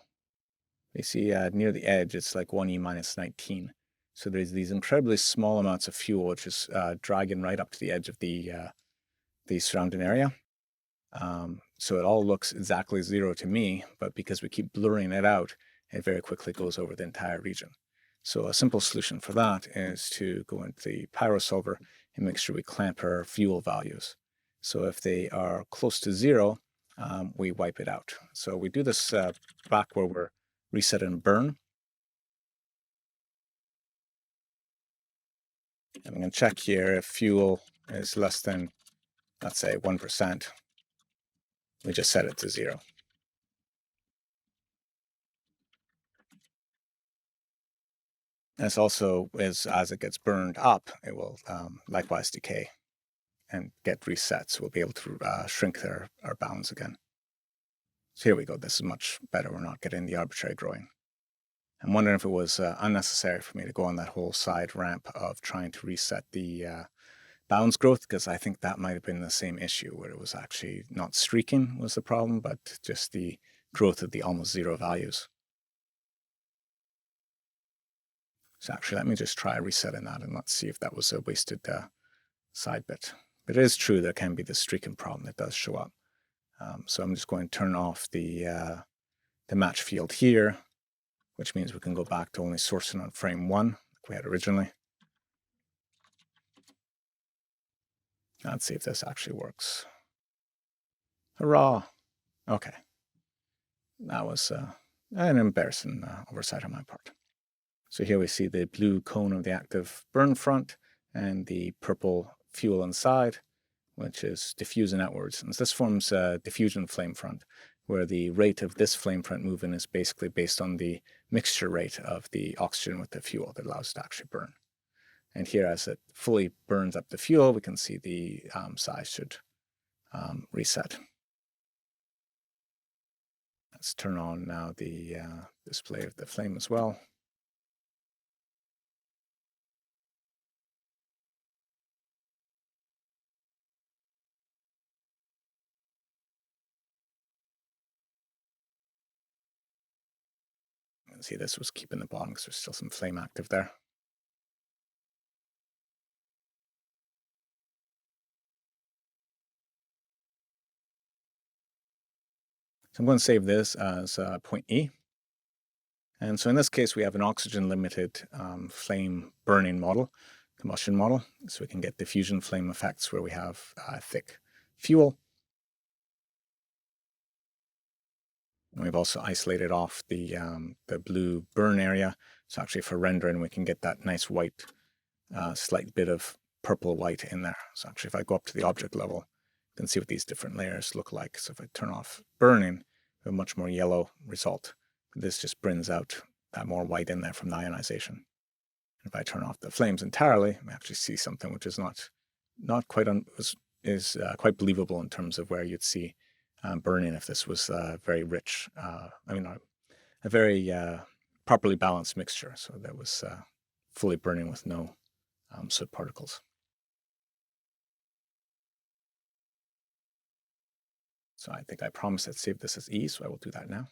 You see near the edge, it's like 1e minus 19. So there's these incredibly small amounts of fuel, which is dragging right up to the edge of the surrounding area. So it all looks exactly 0 to me, but because we keep blurring it out, it very quickly goes over the entire region. So a simple solution for that is to go into the pyro solver and make sure we clamp our fuel values. So if they are close to 0, we wipe it out. So we do this back where we're reset and burn. And I'm going to check here if fuel is less than, let's say, 1%. We just set it to 0. This also is, as it gets burned up, it will likewise decay and get reset. So we'll be able to shrink our bounds again. So here we go. This is much better. We're not getting the arbitrary growing. I'm wondering if it was unnecessary for me to go on that whole side ramp of trying to reset the bounds growth, because I think that might have been the same issue where it was actually not streaking was the problem, but just the growth of the almost 0 values. So actually, let me just try resetting that and let's see if that was a wasted side bit. But it is true there can be the streaking problem that does show up. So I'm just going to turn off the match field here, which means we can go back to only sourcing on frame 1 like we had originally. Let's see if this actually works. Hurrah! Okay. That was an embarrassing oversight on my part. So here we see the blue cone of the active burn front and the purple fuel inside, which is diffusing outwards. And this forms a diffusion flame front, where the rate of this flame front moving is basically based on the mixture rate of the oxygen with the fuel that allows it to actually burn. And here, as it fully burns up the fuel, we can see the size should reset. Let's turn on now the display of the flame as well. You can see this was keeping the bottom because there's still some flame active there. So I'm going to save this as point E. And so in this case, we have an oxygen-limited flame burning model, combustion model. So we can get diffusion flame effects where we have thick fuel. And we've also isolated off the blue burn area. So actually for rendering, we can get that nice white, slight bit of purple white in there. So actually if I go up to the object level, you can see what these different layers look like. So if I turn off burning, we have a much more yellow result. This just brings out that more white in there from the ionization. If I turn off the flames entirely, we actually see something which is not quite quite believable in terms of where you'd see burning if this was very rich. A very properly balanced mixture. So that was fully burning with no soot particles. So I think I promised I'd save this as E, so I will do that now.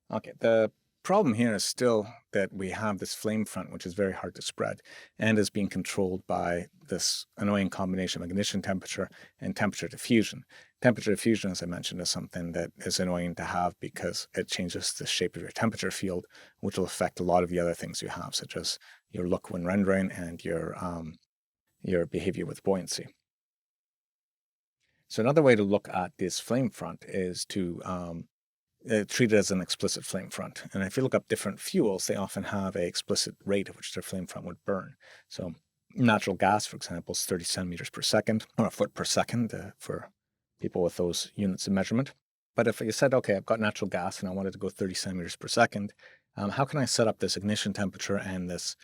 Okay, the problem here is still that we have this flame front, which is very hard to spread and is being controlled by this annoying combination of ignition temperature and temperature diffusion. Temperature diffusion, as I mentioned, is something that is annoying to have because it changes the shape of your temperature field, which will affect a lot of the other things you have, such as your look when rendering and your behavior with buoyancy. So another way to look at this flame front is to treat it as an explicit flame front. And if you look up different fuels, they often have a explicit rate at which their flame front would burn. So natural gas, for example, is 30 centimeters per second, or a foot per second for people with those units of measurement. But if you said, okay, I've got natural gas and I wanted to go 30 centimeters per second, how can I set up this ignition temperature and this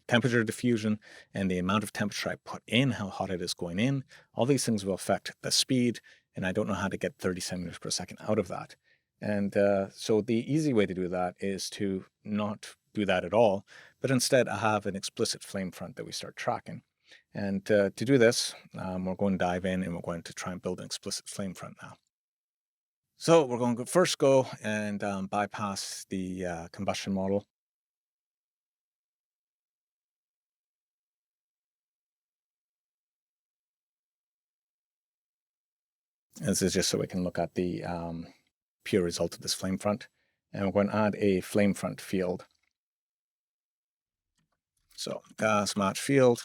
temperature diffusion and the amount of temperature I put in, how hot it is going in? All these things will affect the speed, and I don't know how to get 30 centimeters per second out of that. And so the easy way to do that is to not do that at all, but instead have an explicit flame front that we start tracking. And to do this, we're going to dive in and we're going to try and build an explicit flame front now. So we're going to first go and bypass the combustion model. This is just so we can look at the pure result of this flame front. And we're going to add a flame front field. So gas match field.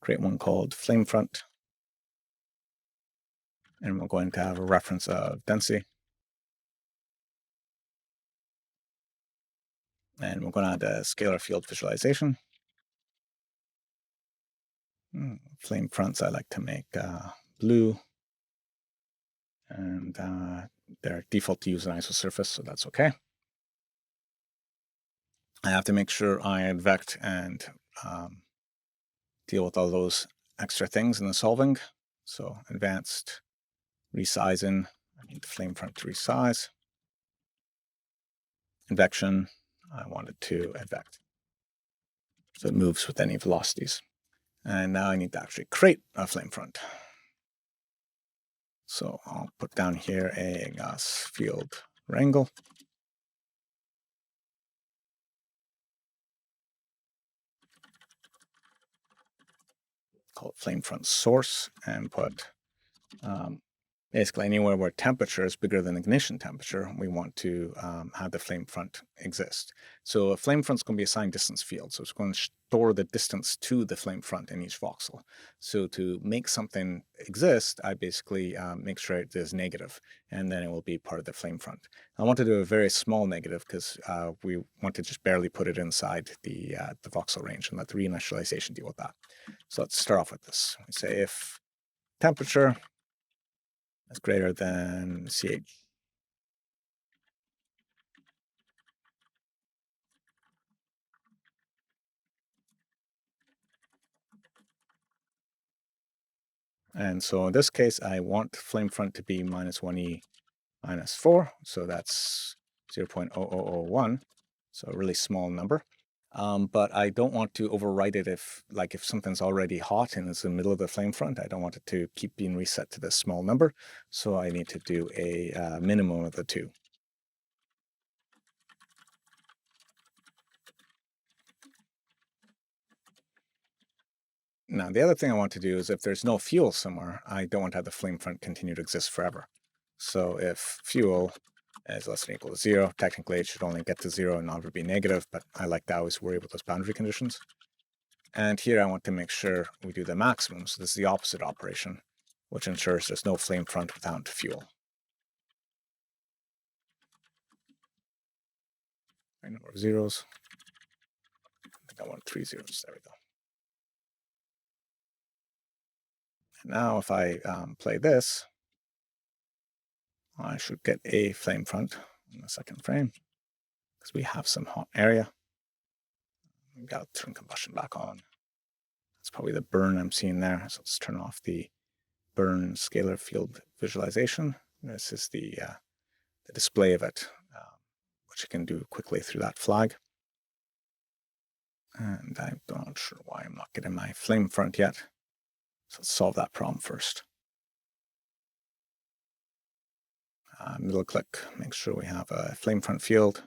Create one called flame front. And we're going to have a reference of density. And we're going to add a scalar field visualization. Flame fronts I like to make blue. And they're default to use an isosurface, so that's okay. I have to make sure I advect and deal with all those extra things in the solving. So advanced resizing, I need the flame front to resize. Advection, I want it to advect. So it moves with any velocities. And now I need to actually create a flame front. So I'll put down here a gas field wrangle. Call it flame front source and put basically anywhere where temperature is bigger than ignition temperature, we want to have the flame front exist. So a flame front is going to be assigned distance field. So it's going to store the distance to the flame front in each voxel. So to make something exist, I basically make sure it is negative, and then it will be part of the flame front. I want to do a very small negative because we want to just barely put it inside the voxel range and let the reinitialization deal with that. So let's start off with this. We say if temperature is greater than CH. And so in this case, I want flame front to be minus 1e minus 4. So that's 0.0001. So a really small number. But I don't want to overwrite it if something's already hot and it's in the middle of the flame front. I don't want it to keep being reset to this small number. So I need to do a minimum of the two. Now, the other thing I want to do is if there's no fuel somewhere, I don't want to have the flame front continue to exist forever. So if fuel is less than or equal to 0, technically it should only get to 0 and never be negative, but I like to always worry about those boundary conditions. And here I want to make sure we do the maximum. So this is the opposite operation, which ensures there's no flame front without fuel. Right, number of zeros. I think I want 3 zeros. There we go. And now if I play this, I should get a flame front in the second frame because we have some hot area. We've got to turn combustion back on. That's probably the burn I'm seeing there. So let's turn off the burn scalar field visualization. This is the display of it, which you can do quickly through that flag. And I'm not sure why I'm not getting my flame front yet. So let's solve that problem first. Middle click, make sure we have a flame front field.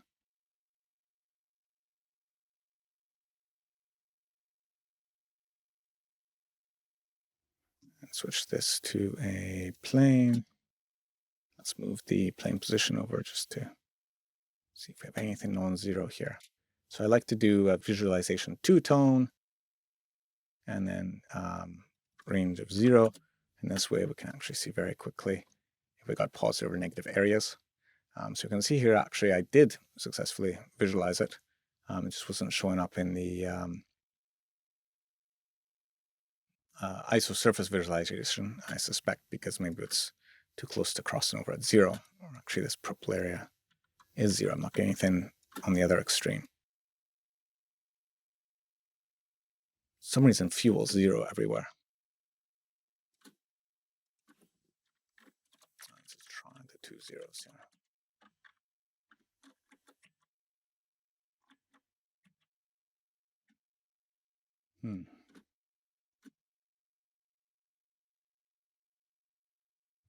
And switch this to a plane. Let's move the plane position over just to see if we have anything non-zero here. So I like to do a visualization two-tone and then range of 0. And this way we can actually see very quickly if we got positive or negative areas. So you can see here, actually, I did successfully visualize it. It just wasn't showing up in the ISO surface visualization, I suspect, because maybe it's too close to crossing over at 0. Or actually, this purple area is 0. I'm not getting anything on the other extreme. For some reason, fuel's 0 everywhere. Let's try the 2 zeros here.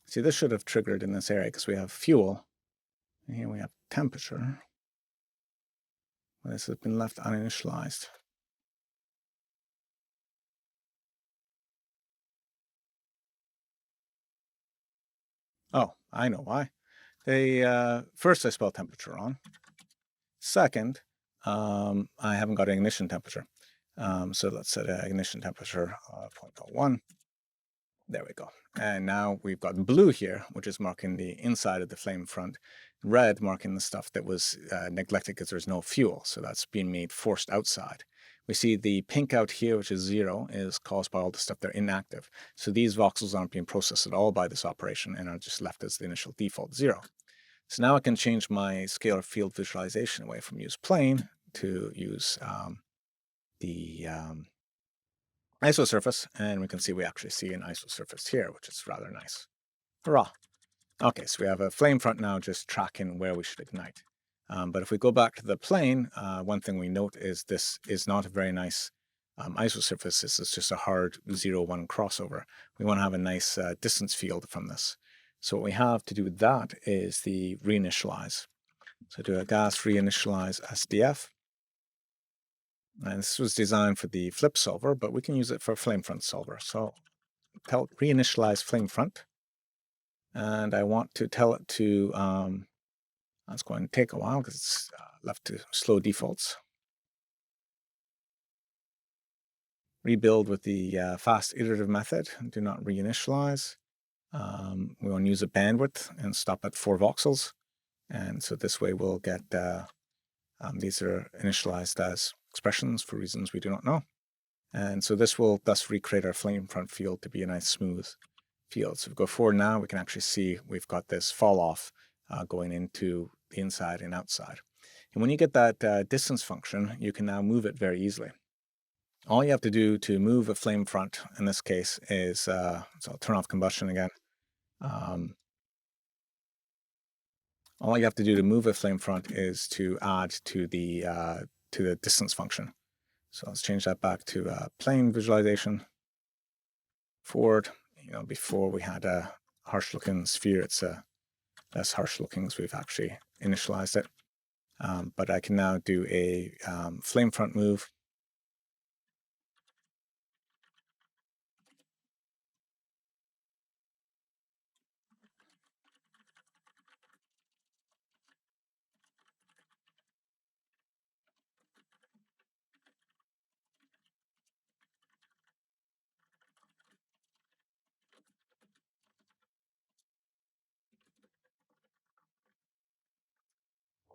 See, this should have triggered in this area because we have fuel, and here we have temperature. Well, this has been left uninitialized. Oh, I know why. First, I spelled temperature wrong. Second, I haven't got an ignition temperature. So let's set an ignition temperature of 0.01. There we go. And now we've got blue here, which is marking the inside of the flame front. Red marking the stuff that was neglected because there's no fuel. So that's being made forced outside. We see the pink out here, which is 0, is caused by all the stuff that are inactive. So these voxels aren't being processed at all by this operation and are just left as the initial default 0. So now I can change my scalar field visualization away from use plane to use the isosurface, and we can see we actually see an isosurface here, which is rather nice. Hurrah! Okay, so we have a flame front now just tracking where we should ignite. But if we go back to the plane, one thing we note is this is not a very nice isosurface. This is just a hard 0-1 crossover. We want to have a nice distance field from this. So what we have to do with that is the reinitialize. So do a gas reinitialize SDF. And this was designed for the flip solver, but we can use it for flame front solver. So tell reinitialize flame front. And I want to tell it to, that's going to take a while because it's left to slow defaults. Rebuild with the fast iterative method. Do not reinitialize. We want to use a bandwidth and stop at 4 voxels. And so this way we'll get, these are initialized as expressions for reasons we do not know. And so this will thus recreate our flame front field to be a nice smooth field. So if we go forward now, we can actually see we've got this fall off going into the inside and outside. And when you get that distance function, you can now move it very easily. All you have to do to move a flame front, in this case, is, so I'll turn off combustion again. All you have to do to move a flame front is to add to the distance function. So let's change that back to plane visualization. Forward, before we had a harsh-looking sphere, it's less harsh-looking as we've actually initialized it. But I can now do a flame front move.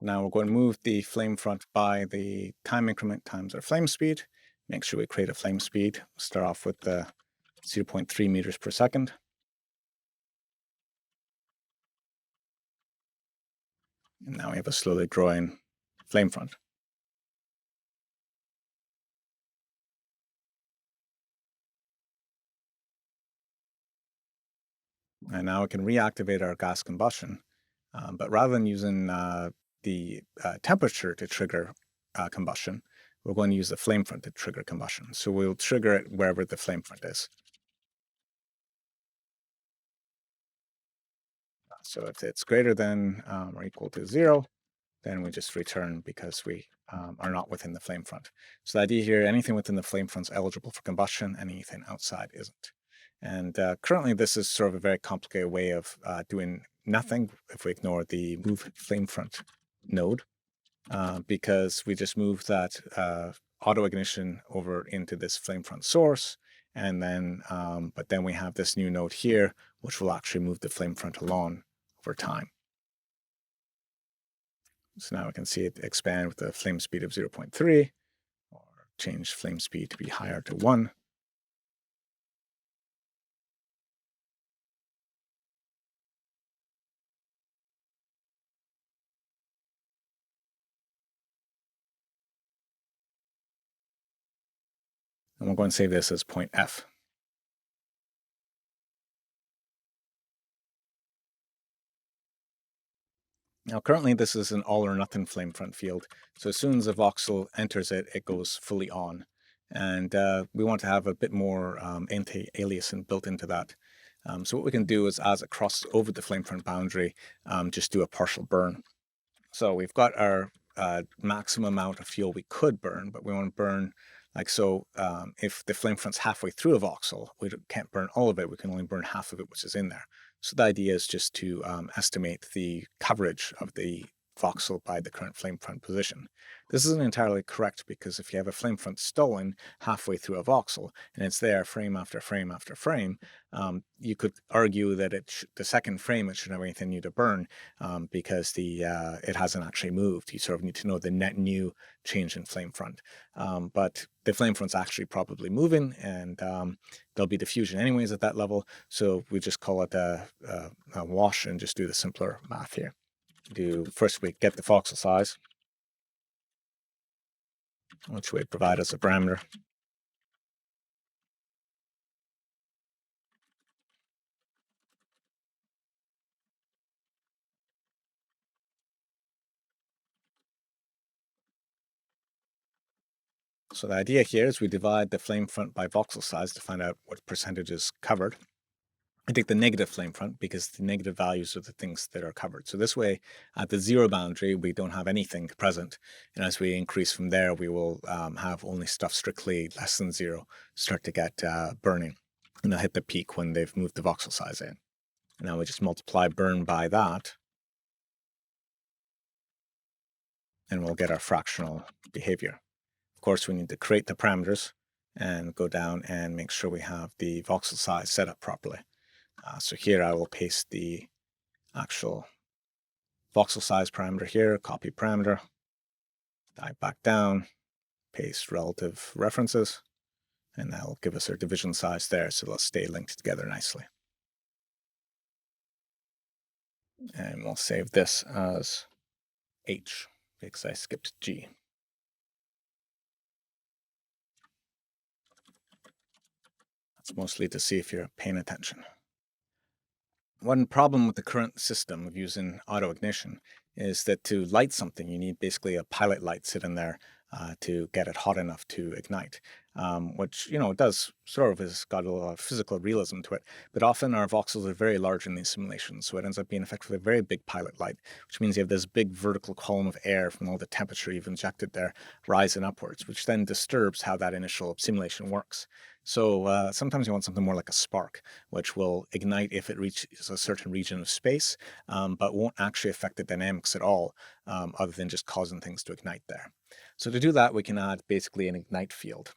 Now we're going to move the flame front by the time increment times our flame speed. Make sure we create a flame speed. Start off with the 0.3 meters per second. And now we have a slowly growing flame front. And now we can reactivate our gas combustion. But rather than using the temperature to trigger combustion, we're going to use the flame front to trigger combustion. So we'll trigger it wherever the flame front is. So if it's greater than or equal to 0, then we just return because we are not within the flame front. So the idea here, anything within the flame front is eligible for combustion, anything outside isn't. And currently this is sort of a very complicated way of doing nothing if we ignore the move flame front node, because we just move that auto ignition over into this flame front source. And then, but then we have this new node here, which will actually move the flame front along over time. So now we can see it expand with a flame speed of 0.3, or change flame speed to be higher to 1. And we're going to save this as point F. Now, currently, this is an all or nothing flame front field. So as soon as a voxel enters it, it goes fully on. And we want to have a bit more anti-aliasing built into that. So what we can do is, as it crosses over the flame front boundary, just do a partial burn. So we've got our maximum amount of fuel we could burn, but we want to burn like so. If the flame front's halfway through a voxel, we can't burn all of it. We can only burn half of it, which is in there. So the idea is just to estimate the coverage of the voxel by the current flame front position. This isn't entirely correct because if you have a flame front stolen halfway through a voxel and it's there frame after frame after frame, you could argue that the second frame it should have anything new to burn because it hasn't actually moved. You sort of need to know the net new change in flame front. But the flame front's actually probably moving, and there'll be diffusion anyways at that level. So we just call it a wash and just do the simpler math here. First we get the voxel size, which we provide as a parameter. So the idea here is we divide the flame front by voxel size to find out what percentage is covered. I take the negative flame front because the negative values are the things that are covered. So this way, at the 0 boundary, we don't have anything present. And as we increase from there, we will have only stuff strictly less than 0 start to get burning. And they'll hit the peak when they've moved the voxel size in. And now we just multiply burn by that. And we'll get our fractional behavior. Of course, we need to create the parameters and go down and make sure we have the voxel size set up properly. So here I will paste the actual voxel size parameter here, copy parameter, dive back down, paste relative references, and that'll give us our division size there, so they'll stay linked together nicely. And we'll save this as H, because I skipped G. That's mostly to see if you're paying attention. One problem with the current system of using auto ignition is that to light something, you need basically a pilot light sitting there to get it hot enough to ignite, which, it does sort of has got a lot of physical realism to it. But often our voxels are very large in these simulations, so it ends up being effectively a very big pilot light, which means you have this big vertical column of air from all the temperature you've injected there rising upwards, which then disturbs how that initial simulation works. So sometimes you want something more like a spark, which will ignite if it reaches a certain region of space, but won't actually affect the dynamics at all, other than just causing things to ignite there. So to do that, we can add basically an ignite field.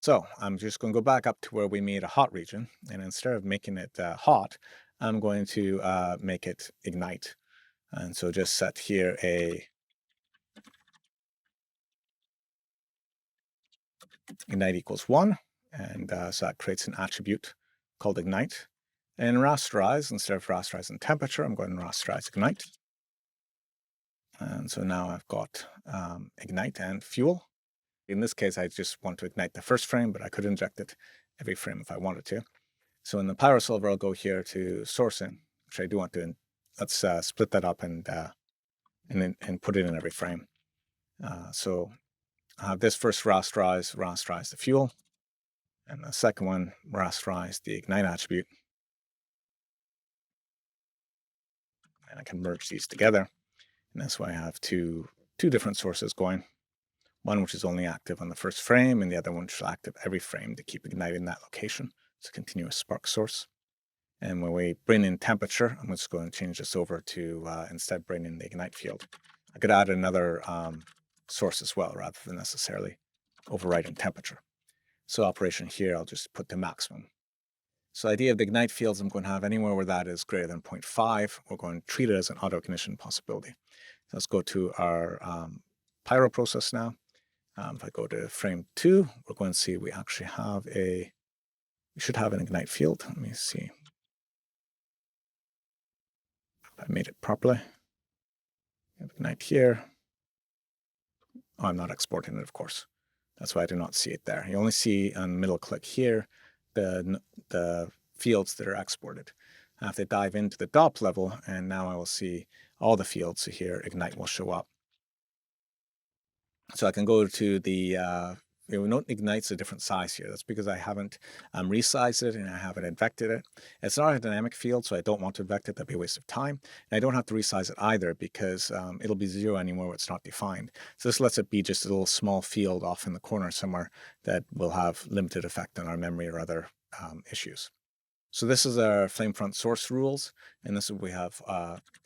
So I'm just going to go back up to where we made a hot region, and instead of making it hot, I'm going to make it ignite. And so just set here a ignite equals 1. And so that creates an attribute called ignite. And rasterize, instead of rasterizing temperature, I'm going to rasterize ignite. And so now I've got ignite and fuel. In this case, I just want to ignite the first frame, but I could inject it every frame if I wanted to. So in the pyro solver, I'll go here to sourcing, which I do want to. Let's split that up and put it in every frame. So I have this first rasterize the fuel, and the second one rasterize the ignite attribute. And I can merge these together. And that's why I have two different sources going. One which is only active on the first frame, and the other one which is active every frame to keep igniting that location. It's a continuous spark source. And when we bring in temperature, I'm just going to change this over to instead bring in the ignite field. I could add another source as well, rather than necessarily overriding temperature. So operation here, I'll just put the maximum. So the idea of the ignite fields, I'm going to have anywhere where that is greater than 0.5. We're going to treat it as an auto ignition possibility. So let's go to our pyro process now. If I go to frame 2, we're going to see we actually have we should have an ignite field. Let me see if I made it properly. Ignite here. Oh, I'm not exporting it, of course. That's why I do not see it there. You only see on middle click here the fields that are exported. I have to dive into the DOP level, and now I will see all the fields. So here, ignite will show up. So I can go to the note ignite's a different size here. That's because I haven't resized it and I haven't advected it. It's not a dynamic field, so I don't want to advect it. That'd be a waste of time. And I don't have to resize it either because it'll be 0 anymore where it's not defined. So this lets it be just a little small field off in the corner somewhere that will have limited effect on our memory or other issues. So this is our flame front source rules, and this is we have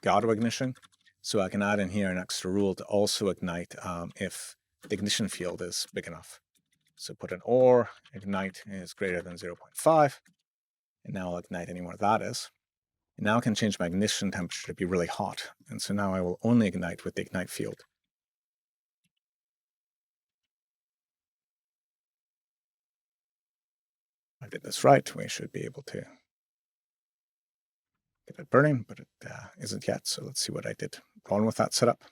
the auto ignition. So I can add in here an extra rule to also ignite if the ignition field is big enough. So put an or, ignite is greater than 0.5, and now I'll ignite anywhere that is. And now I can change my ignition temperature to be really hot, and so now I will only ignite with the ignite field. If I did this right, we should be able to get it burning, but it isn't yet, so let's see what I did wrong with that setup.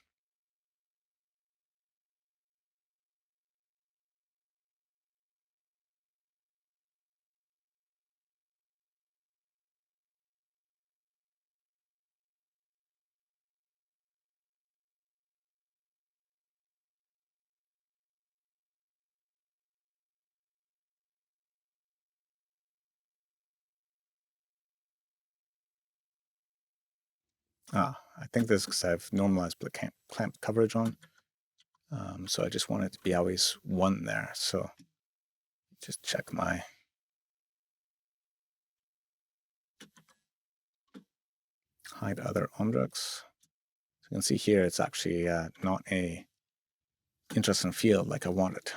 I think this is because I've normalized the clamp coverage on. So I just want it to be always 1 there. So just check my hide other objects. So you can see here it's actually not a interesting field like I wanted.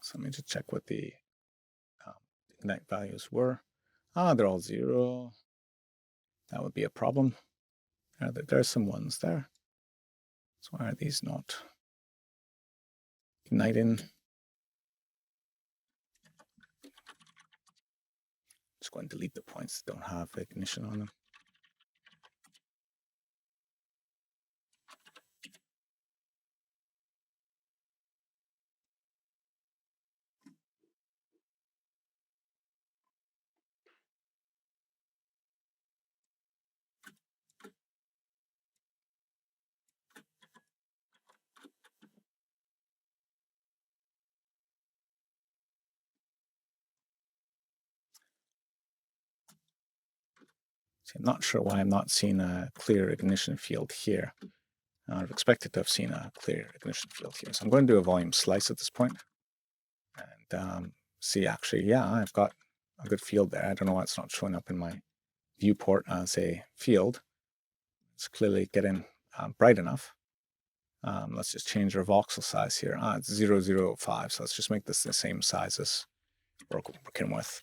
So let me just check what the ignite values were. They're all 0. That would be a problem. There's some 1s there. So why are these not igniting? Just going to delete the points that don't have ignition on them. See, I'm not sure why I'm not seeing a clear ignition field here. I've expected to have seen a clear ignition field here. So I'm going to do a volume slice at this point and see actually, yeah, I've got a good field there. I don't know why it's not showing up in my viewport as a field. It's clearly getting bright enough. Let's just change our voxel size here. It's 0.005, so let's just make this the same size as we're working with.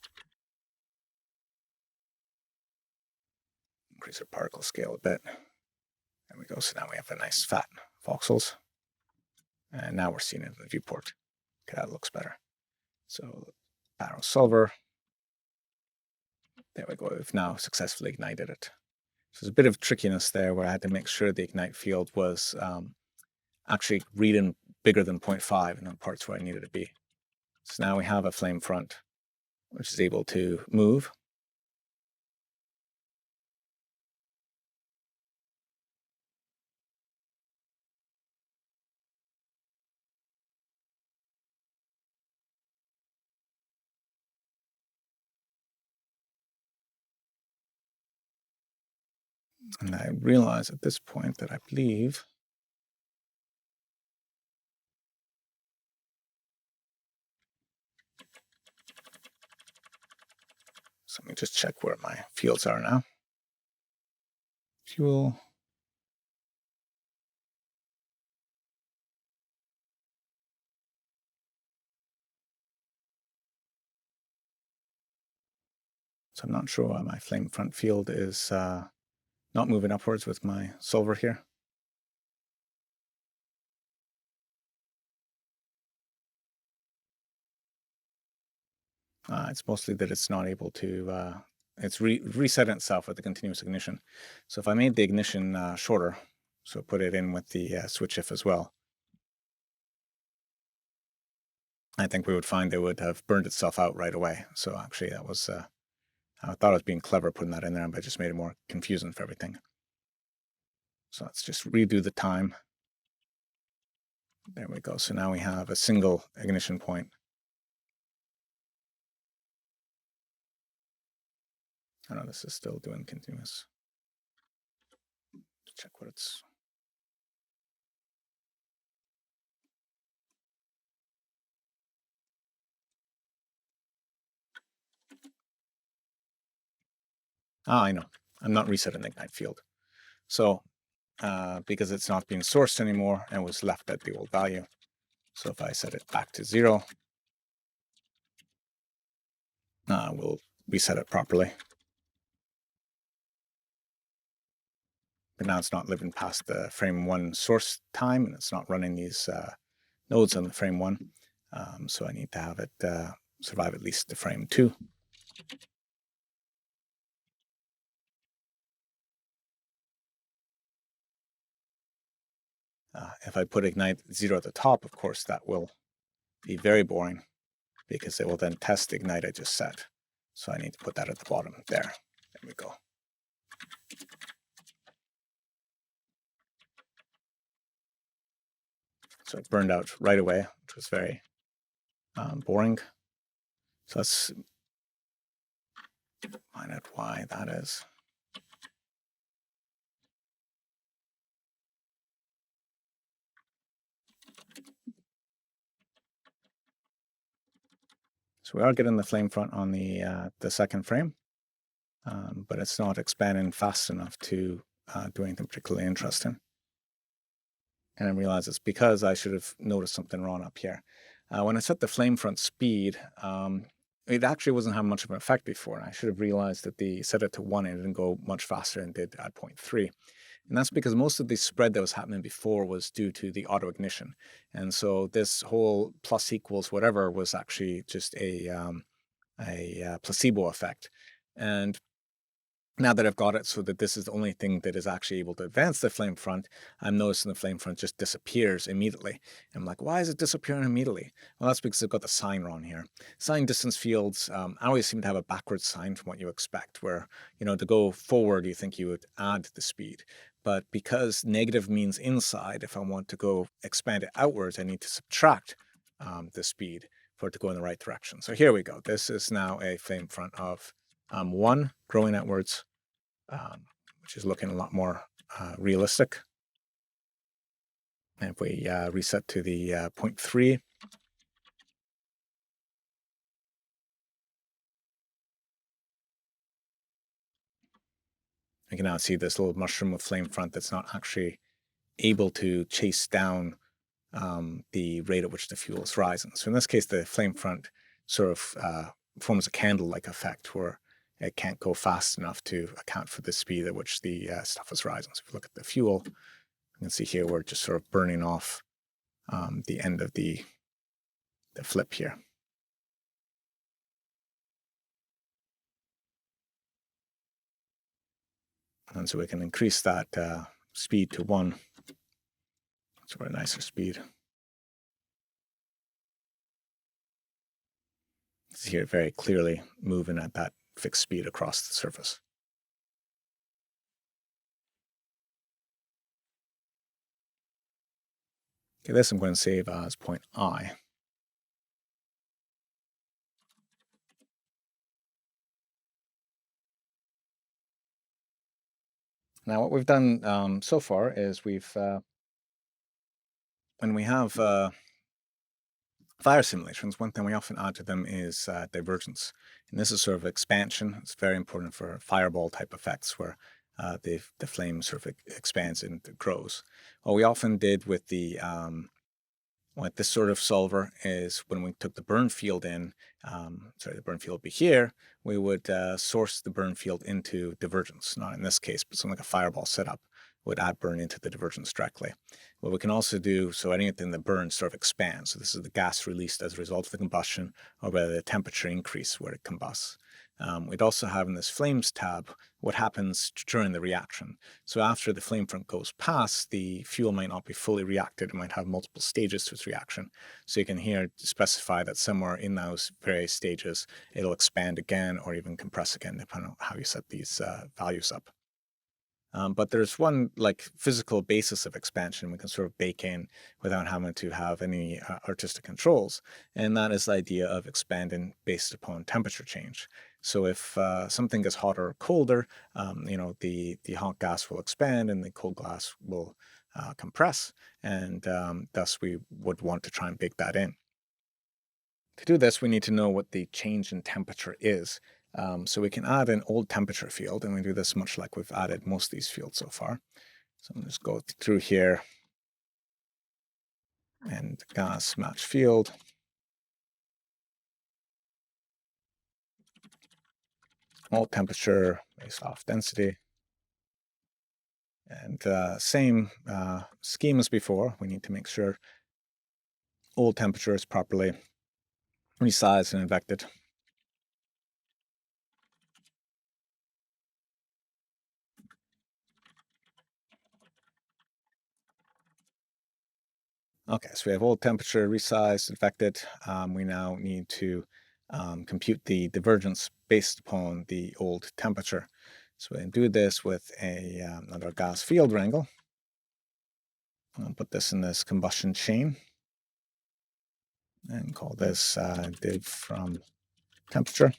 Increase our particle scale a bit. There we go. So now we have a nice fat voxels. And now we're seeing it in the viewport. Okay, that looks better. So pyro solver. There we go. We've now successfully ignited it. So there's a bit of trickiness there where I had to make sure the ignite field was actually reading bigger than 0.5 in the parts where I needed it to be. So now we have a flame front, which is able to move. And I realize at this point that I believe so let me just check where my fields are now. Fuel. So I'm not sure why my flame front field is not moving upwards with my solver here. It's mostly that it's not able to, it's reset itself with the continuous ignition. So if I made the ignition shorter, so put it in with the switch if as well, I think we would find it would have burned itself out right away. So actually that was, I thought I was being clever putting that in there, but I just made it more confusing for everything. So let's just redo the time. There we go. So now we have a single ignition point. I know this is still doing continuous. Check what it's. I know. I'm not resetting the ignite field. So because it's not being sourced anymore and was left at the old value. So if I set it back to 0, we'll reset it properly. But now it's not living past the frame 1 source time, and it's not running these nodes on the frame 1. So I need to have it survive at least the frame 2. If I put ignite 0 at the top, of course, that will be very boring because it will then test the ignite I just set. So I need to put that at the bottom there. There we go. So it burned out right away, which was very boring. So let's find out why that is. So we are getting the flame front on the second frame, but it's not expanding fast enough to do anything particularly interesting. And I realize it's because I should have noticed something wrong up here. When I set the flame front speed, it actually wasn't having much of an effect before. I should have realized that the set it to 1 and it didn't go much faster than it did at 0.3. And that's because most of the spread that was happening before was due to the auto ignition. And so this whole plus equals whatever was actually just a placebo effect. And now that I've got it so that this is the only thing that is actually able to advance the flame front, I'm noticing the flame front just disappears immediately. I'm like, why is it disappearing immediately? Well, that's because I've got the sign wrong here. Sign distance fields, I always seem to have a backwards sign from what you expect, where, to go forward, you think you would add the speed. But because negative means inside, if I want to go expand it outwards, I need to subtract the speed for it to go in the right direction. So here we go. This is now a flame front of 1 growing outwards, which is looking a lot more realistic. And if we reset to the 0.3, we can now see this little mushroom of flame front that's not actually able to chase down the rate at which the fuel is rising. So in this case, the flame front sort of forms a candle-like effect where it can't go fast enough to account for the speed at which the stuff is rising. So if you look at the fuel, you can see here we're just sort of burning off the end of the flip here. And so we can increase that speed to 1. So a nicer speed. See here very clearly moving at that fixed speed across the surface. Okay, this I'm going to save as point I. Now what we've done so far is when we have fire simulations, one thing we often add to them is divergence. And this is sort of expansion. It's very important for fireball type effects where the flame sort of expands and grows. What we often did with with this sort of solver is when we took the burn field in, the burn field would be here, we would source the burn field into divergence. Not in this case, but something like a fireball setup would add burn into the divergence directly. What we can also do, so anything that burns sort of expands. So this is the gas released as a result of the combustion or by the temperature increase where it combusts. We'd also have in this flames tab what happens during the reaction. So after the flame front goes past, the fuel might not be fully reacted. It might have multiple stages to its reaction. So you can here specify that somewhere in those various stages, it'll expand again or even compress again, depending on how you set these values up. But there's one like physical basis of expansion we can sort of bake in without having to have any artistic controls, and that is the idea of expanding based upon temperature change. So if something gets hotter or colder, the hot gas will expand and the cold gas will compress, and thus we would want to try and bake that in. To do this, we need to know what the change in temperature is. So we can add an old temperature field, and we do this much like we've added most of these fields so far. So I'm just go through here and gas match field. Old temperature based off density. And same scheme as before, we need to make sure old temperature is properly resized and vectored. Okay, so we have old temperature resized, vectored. We now need to compute the divergence based upon the old temperature. So we can do this with another gas field wrangle. I'll put this in this combustion chain and call this div from temperature.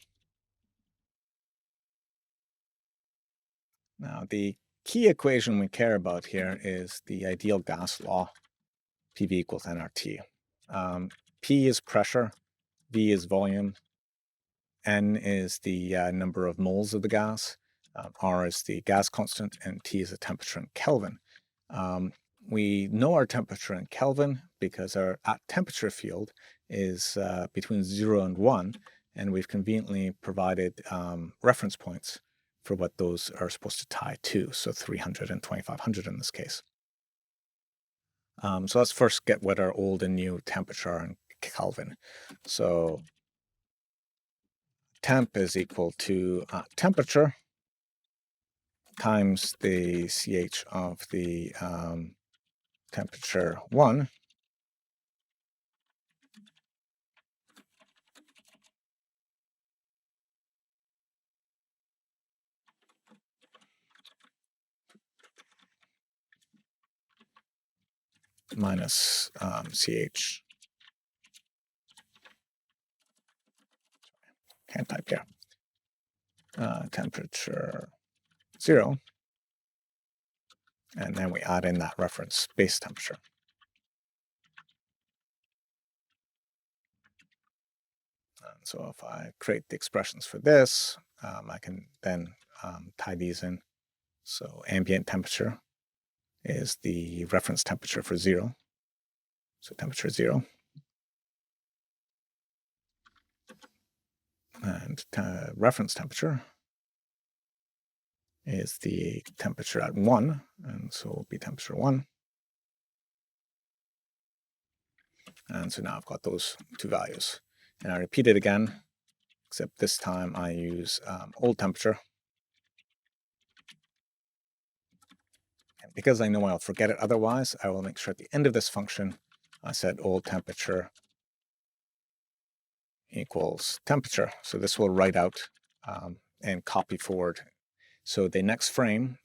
Now the key equation we care about here is the ideal gas law, PV equals nRT. P is pressure, V is volume, N is the number of moles of the gas, R is the gas constant, and T is the temperature in Kelvin. We know our temperature in Kelvin because our at temperature field is between 0 and 1, and we've conveniently provided reference points for what those are supposed to tie to, so 300 and 2500 in this case. So let's first get what our old and new temperature are in Kelvin. So temp is equal to temperature times the CH of the temperature 1 minus CH. Can't type here. Temperature 0. And then we add in that reference base temperature. And so if I create the expressions for this, I can then tie these in. So ambient temperature is the reference temperature for 0. So temperature 0. And reference temperature is the temperature at 1, and so it'll be temperature 1. And so now I've got those two values. And I repeat it again, except this time I use old temperature. And because I know I'll forget it otherwise, I will make sure at the end of this function, I set old temperature equals temperature. So this will write out and copy forward. So the next frame,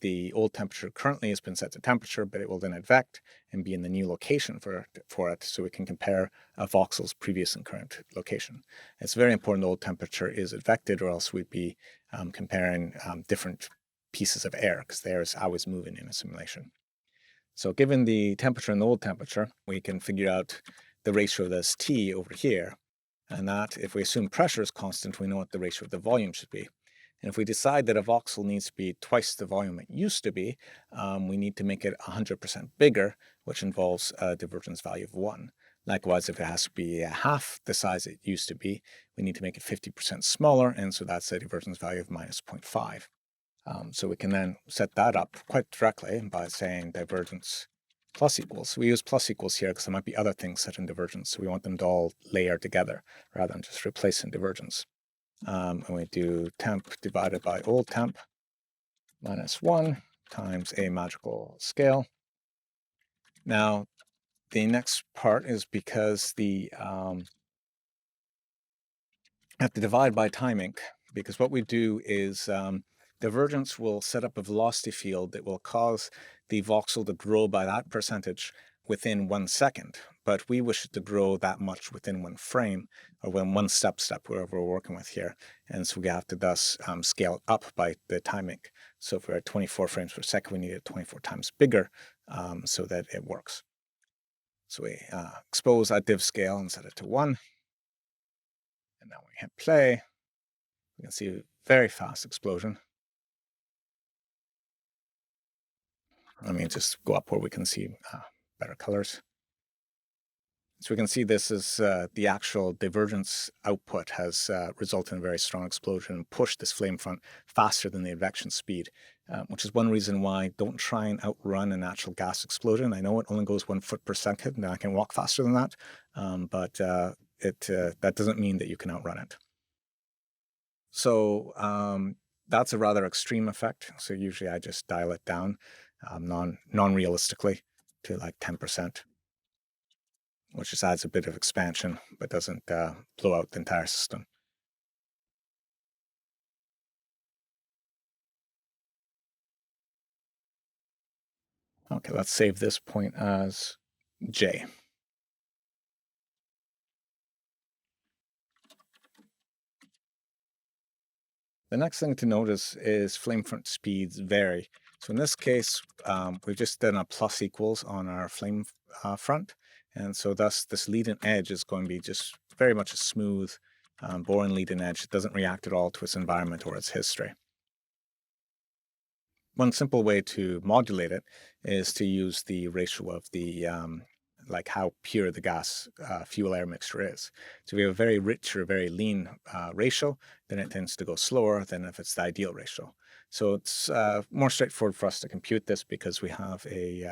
the old temperature currently has been set to temperature, but it will then advect and be in the new location for it, so we can compare a voxel's previous and current location. It's very important the old temperature is advected, or else we'd be comparing different pieces of air, because the air is always moving in a simulation. So given the temperature and the old temperature, we can figure out the ratio of this T over here, and that if we assume pressure is constant, we know what the ratio of the volume should be. And if we decide that a voxel needs to be twice the volume it used to be, we need to make it 100% bigger, which involves a divergence value of 1. Likewise, if it has to be half the size it used to be, we need to make it 50% smaller, and so that's a divergence value of minus 0.5. So we can then set that up quite directly by saying divergence plus equals. We use plus equals here because there might be other things set in divergence, so we want them to all layer together rather than just replacing divergence. And we do temp divided by old temp minus 1 times a magical scale. Now, the next part is because have to divide by timing, because what we do is divergence will set up a velocity field that will cause the voxel to grow by that percentage within 1 second, but we wish it to grow that much within 1 frame, or when one step, wherever we're working with here. And so we have to thus scale it up by the timing. So if we're at 24 frames per second, we need it 24 times bigger so that it works. So we expose that div scale and set it to 1. And now we hit play. We can see a very fast explosion. Let me just go up where we can see better colors. So we can see this is the actual divergence output has resulted in a very strong explosion and pushed this flame front faster than the advection speed, which is one reason why don't try and outrun a natural gas explosion. I know it only goes 1 foot per second, and I can walk faster than that, but that doesn't mean that you can outrun it. So that's a rather extreme effect. So usually I just dial it down non-realistically to like 10%. Which just adds a bit of expansion, but doesn't blow out the entire system. Okay, let's save this point as J. The next thing to notice is flame front speeds vary. So in this case, we've just done a plus equals on our flame front. And so thus this leading edge is going to be just very much a smooth, boring leading edge. It doesn't react at all to its environment or its history. One simple way to modulate it is to use the ratio of the like how pure the gas fuel air mixture is. So if we have a very rich or very lean ratio, then it tends to go slower than if it's the ideal ratio. So it's more straightforward for us to compute this because we have a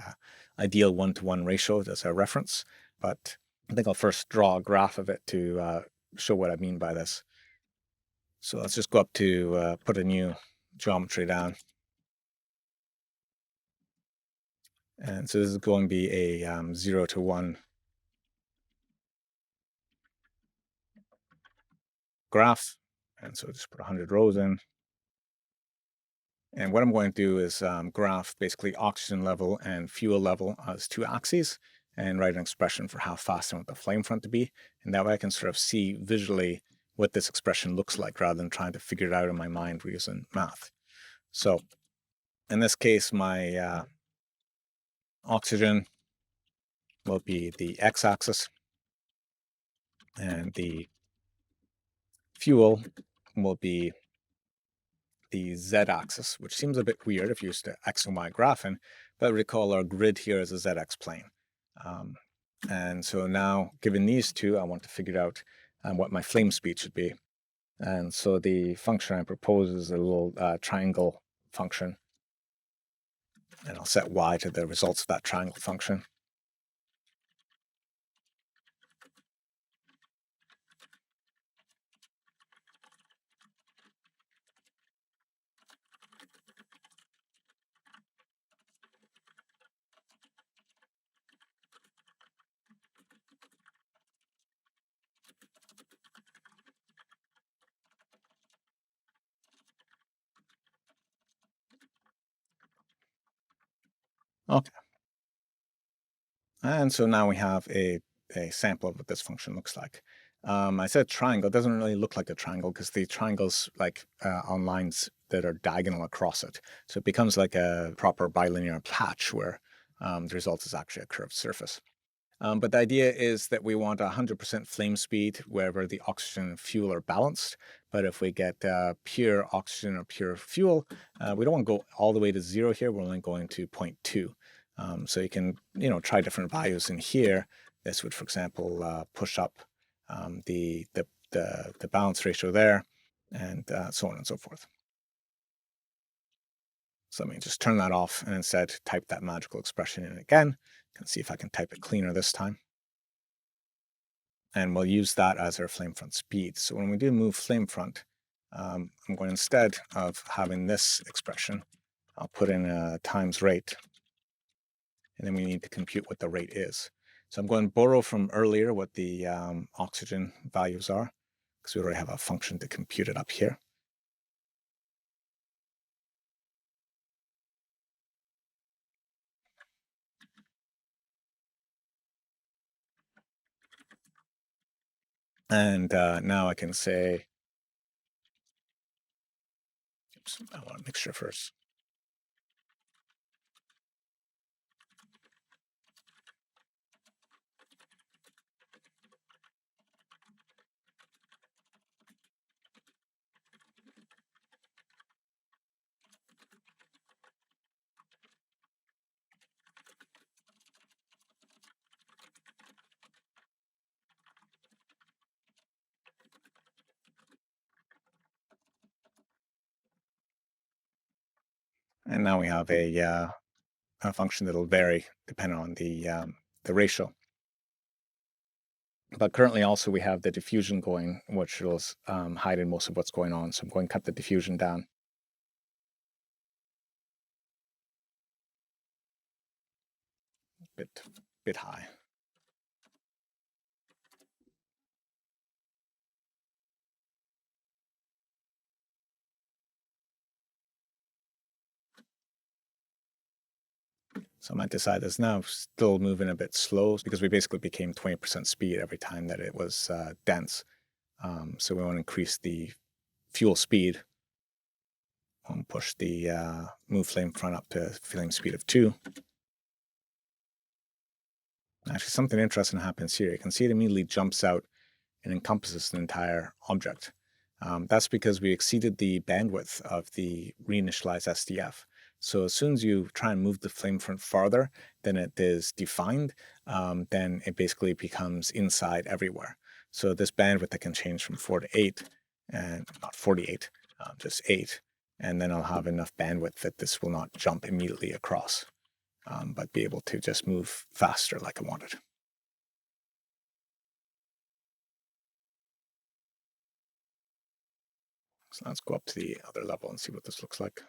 ideal 1-to-1 ratio as our reference. But I think I'll first draw a graph of it to show what I mean by this. So let's just go up to put a new geometry down. And so this is going to be a 0-to-1 graph. And so just put 100 rows in. And what I'm going to do is graph basically oxygen level and fuel level as 2 axes and write an expression for how fast I want the flame front to be. And that way I can sort of see visually what this expression looks like rather than trying to figure it out in my mind using math. So in this case, my oxygen will be the x-axis, and the fuel will be the z-axis, which seems a bit weird if you used to x and y graphing, but recall our grid here is a zx plane. And so now, given these two, I want to figure out what my flame speed should be. And so the function I propose is a little triangle function, and I'll set y to the results of that triangle function. Okay. And so now we have a sample of what this function looks like. I said triangle. It doesn't really look like a triangle because the triangle's like on lines that are diagonal across it. So it becomes like a proper bilinear patch where the result is actually a curved surface. But the idea is that we want 100% flame speed wherever the oxygen and fuel are balanced. But if we get pure oxygen or pure fuel, we don't want to go all the way to 0 here. We're only going to 0.2. So you can, try different values in here. This would, for example, push up the balance ratio there, and so on and so forth. So let me just turn that off and instead type that magical expression in again. Can see if I can type it cleaner this time. And we'll use that as our flame front speed. So when we do move flame front, I'm going, instead of having this expression, I'll put in a times rate, and then we need to compute what the rate is. So I'm going to borrow from earlier what the oxygen values are, because we already have a function to compute it up here. And now I can say, oops, I want a mixture first. And now we have a function that'll vary depending on the ratio. But currently also we have the diffusion going, which will hide in most of what's going on. So I'm going to cut the diffusion down. Bit high. So I might decide this now still moving a bit slow because we basically became 20% speed every time that it was dense. So we want to increase the fuel speed. We'll push the move flame front up to flame speed of 2. Actually, something interesting happens here. You can see it immediately jumps out and encompasses an entire object. That's because we exceeded the bandwidth of the reinitialized SDF. So as soon as you try and move the flame front farther than it is defined, then it basically becomes inside everywhere. So this bandwidth that can change from 4 to 8, and not 48, just 8, and then I'll have enough bandwidth that this will not jump immediately across, but be able to just move faster like I wanted. So let's go up to the other level and see what this looks like.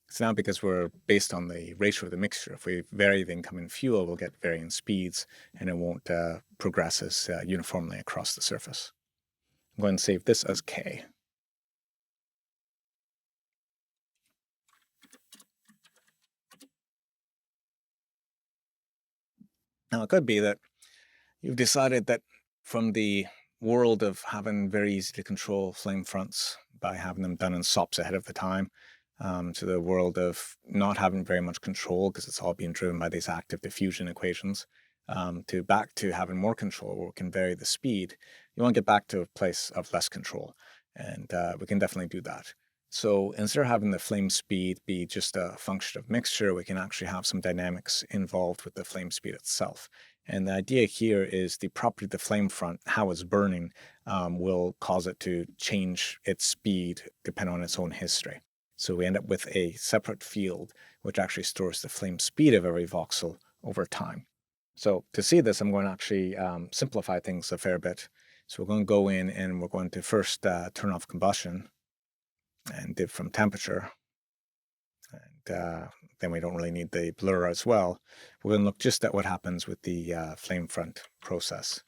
So now, because we're based on the ratio of the mixture, if we vary the incoming fuel, we'll get varying speeds, and it won't progress as uniformly across the surface. I'm going to save this as K. Now, it could be that you've decided that from the world of having very easy to control flame fronts by having them done in SOPs ahead of the time, to the world of not having very much control because it's all being driven by these active diffusion equations, to back to having more control where we can vary the speed. You want to get back to a place of less control, and we can definitely do that. So instead of having the flame speed be just a function of mixture, we can actually have some dynamics involved with the flame speed itself. And the idea here is the property of the flame front, how it's burning, will cause it to change its speed depending on its own history. So we end up with a separate field which actually stores the flame speed of every voxel over time. So to see this, I'm going to actually simplify things a fair bit. So we're going to go in and we're going to first turn off combustion and div from temperature. And then we don't really need the blur as well. We're going to look just at what happens with the flame front process.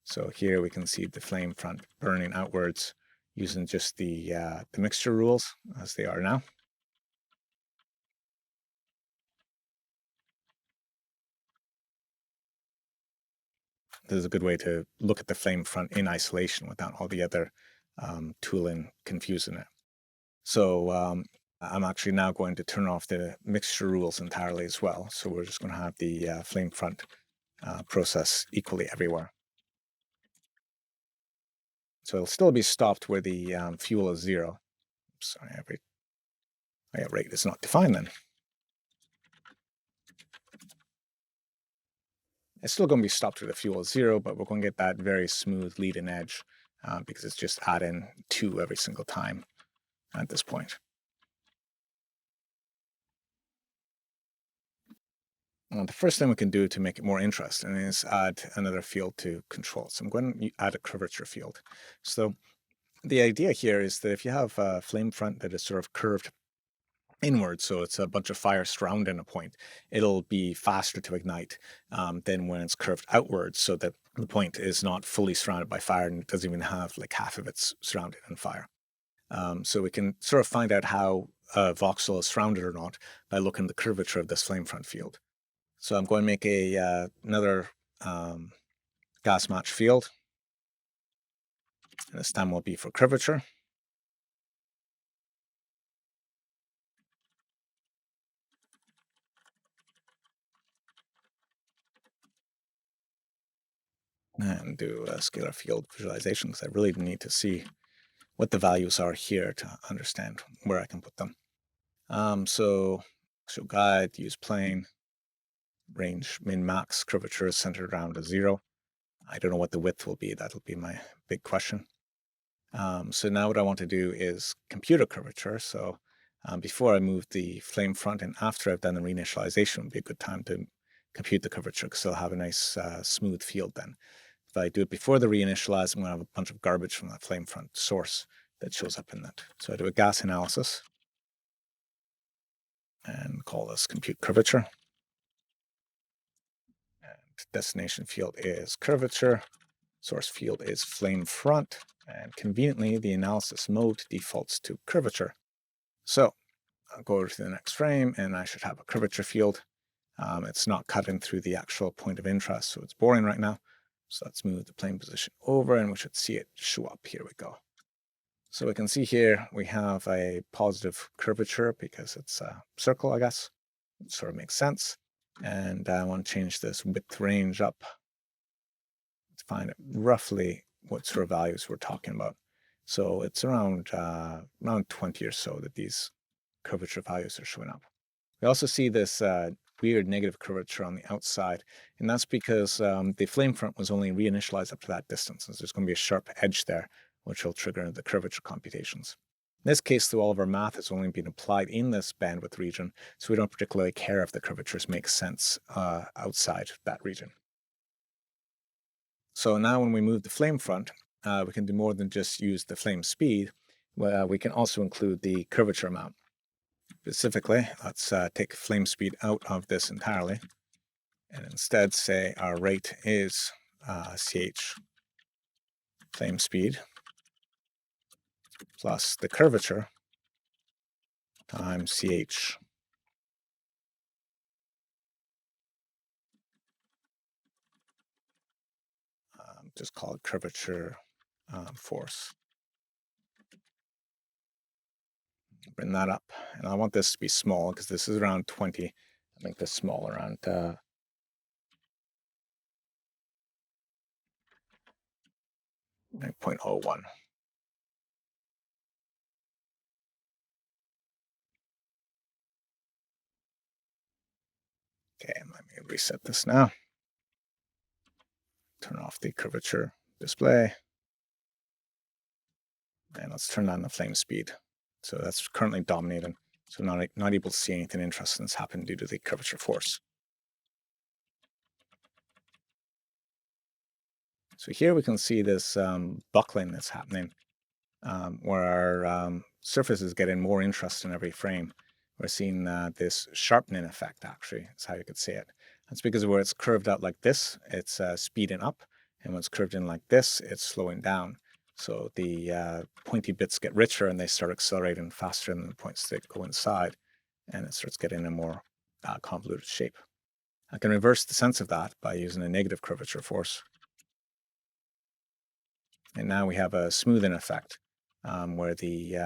So here we can see the flame front burning outwards using just the mixture rules as they are now. This is a good way to look at the flame front in isolation without all the other tooling confusing it. So I'm actually now going to turn off the mixture rules entirely as well. So we're just going to have the flame front process equally everywhere. So it'll still be stopped where the fuel is 0. Sorry, rate is not defined then. It's still going to be stopped where the fuel is 0, but we're going to get that very smooth leading edge because it's just adding 2 every single time at this point. Well, the first thing we can do to make it more interesting is add another field to control. So I'm going to add a curvature field. So the idea here is that if you have a flame front that is sort of curved inward, so it's a bunch of fire surrounding a point, it'll be faster to ignite than when it's curved outwards, so that the point is not fully surrounded by fire and it doesn't even have like half of it's surrounded in fire. So we can sort of find out how a voxel is surrounded or not by looking at the curvature of this flame front field. So I'm going to make another gas match field. And this time will be for curvature. And do a scalar field visualization because I really need to see what the values are here to understand where I can put them. So show guide, use plane, range min max, curvature is centered around a 0. I don't know what the width will be. That'll be my big question. So now what I want to do is compute a curvature. So before I move the flame front and after I've done the reinitialization would be a good time to compute the curvature because I'll have a nice smooth field then. If I do it before the reinitialize, I'm going to have a bunch of garbage from that flame front source that shows up in that. So I do a gas analysis and call this compute curvature. And destination field is curvature. Source field is flame front. And conveniently, the analysis mode defaults to curvature. So I'll go to the next frame and I should have a curvature field. It's not cutting through the actual point of interest, so it's boring right now. So let's move the plane position over and we should see it show up. Here we go. So we can see here we have a positive curvature because it's a circle, I guess. It sort of makes sense. And I want to change this width range up to find roughly what sort of values we're talking about. So it's around 20 or so that these curvature values are showing up. We also see this weird negative curvature on the outside, and that's because the flame front was only reinitialized up to that distance, and so there's going to be a sharp edge there, which will trigger the curvature computations. In this case, though, all of our math is only being applied in this bandwidth region, so we don't particularly care if the curvatures make sense outside that region. So now when we move the flame front, we can do more than just use the flame speed. We can also include the curvature amount. Specifically, let's take flame speed out of this entirely and instead say our rate is ch flame speed plus the curvature times ch. Just call it curvature force. Bring that up. And I want this to be small because this is around 20. I'll make this small, around 9.01. Okay, let me reset this now. Turn off the curvature display. And let's turn on the flame speed. So that's currently dominating. So not able to see anything interesting that's happened due to the curvature force. So here we can see this buckling that's happening, where our surface is getting more interesting every frame. We're seeing this sharpening effect, actually, is how you could say it. That's because where it's curved out like this, it's speeding up, and when it's curved in like this, it's slowing down. So the pointy bits get richer, and they start accelerating faster than the points that go inside, and it starts getting a more convoluted shape. I can reverse the sense of that by using a negative curvature force. And now we have a smoothing effect where the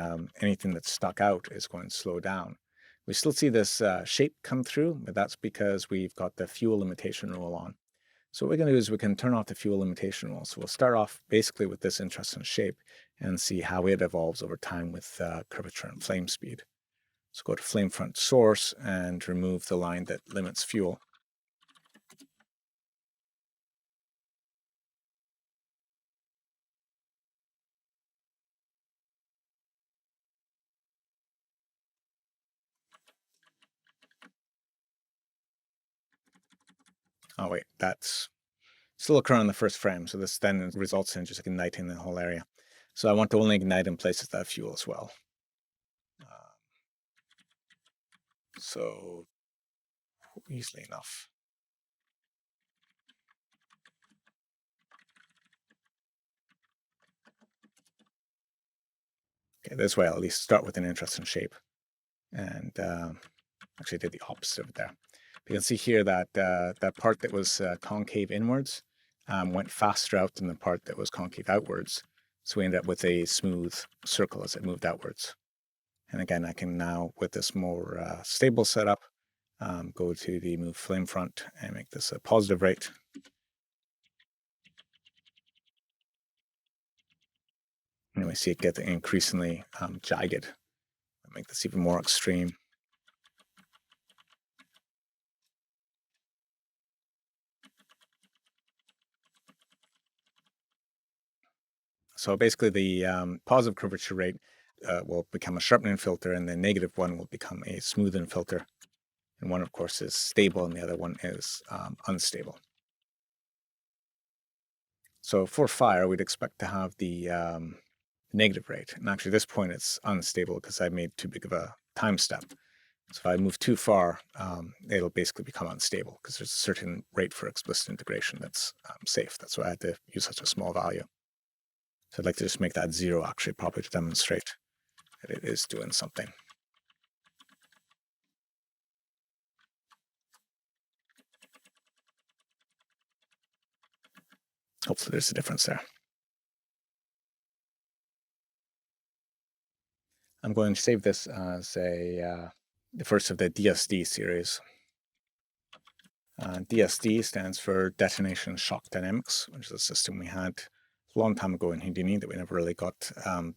anything that's stuck out is going to slow down. We still see this shape come through, but that's because we've got the fuel limitation rule on. So what we're going to do is we can turn off the fuel limitation rule. So we'll start off basically with this interesting shape and see how it evolves over time with curvature and flame speed. So go to flame front source and remove the line that limits fuel. Oh wait, that's still occur on the first frame. So this then results in just igniting the whole area. So I want to only ignite in places that have fuel as well. So easily enough. Okay, this way I'll at least start with an interesting shape. And actually did the opposite of it there. You can see here that that part that was concave inwards went faster out than the part that was concave outwards. So we end up with a smooth circle as it moved outwards. And again, I can now, with this more stable setup, go to the move flame front and make this a positive rate. And we see it get increasingly jagged. I'll make this even more extreme. So basically the positive curvature rate will become a sharpening filter, and the negative one will become a smoothing filter. And one, of course, is stable, and the other one is unstable. So for fire, we'd expect to have the negative rate. And actually, at this point, it's unstable because I made too big of a time step. So if I move too far, it'll basically become unstable because there's a certain rate for explicit integration that's safe. That's why I had to use such a small value. So I'd like to just make that 0, actually, probably to demonstrate that it is doing something. Hopefully there's a difference there. I'm going to save this as the first of the DSD series. DSD stands for Detonation Shock Dynamics, which is a system we had a long time ago in Houdini that we never really got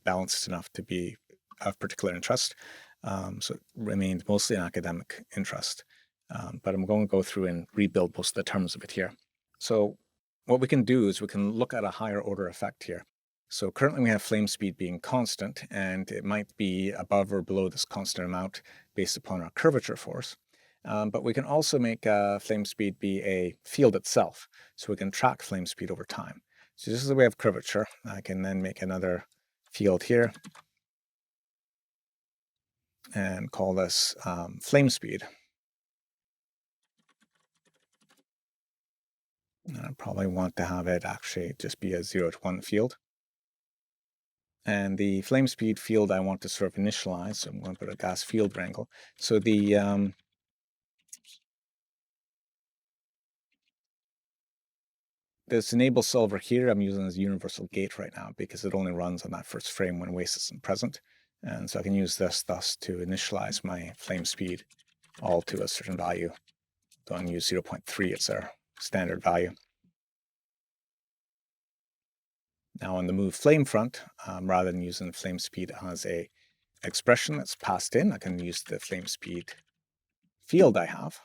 balanced enough to be of particular interest. So it remained mostly an academic interest. But I'm going to go through and rebuild most of the terms of it here. So what we can do is we can look at a higher order effect here. So currently we have flame speed being constant, and it might be above or below this constant amount based upon our curvature force. But we can also make flame speed be a field itself, so we can track flame speed over time. So this is the way of curvature. I can then make another field here and call this flame speed. And I probably want to have it actually just be a 0 to 1 field. And the flame speed field I want to sort of initialize, so I'm going to put a gas field wrangle. So the this enable solver here I'm using as a universal gate right now because it only runs on that first frame when waste isn't present. And so I can use this thus to initialize my flame speed all to a certain value. Don't use 0.3, it's our standard value. Now on the move flame front, rather than using flame speed as a expression that's passed in, I can use the flame speed field I have.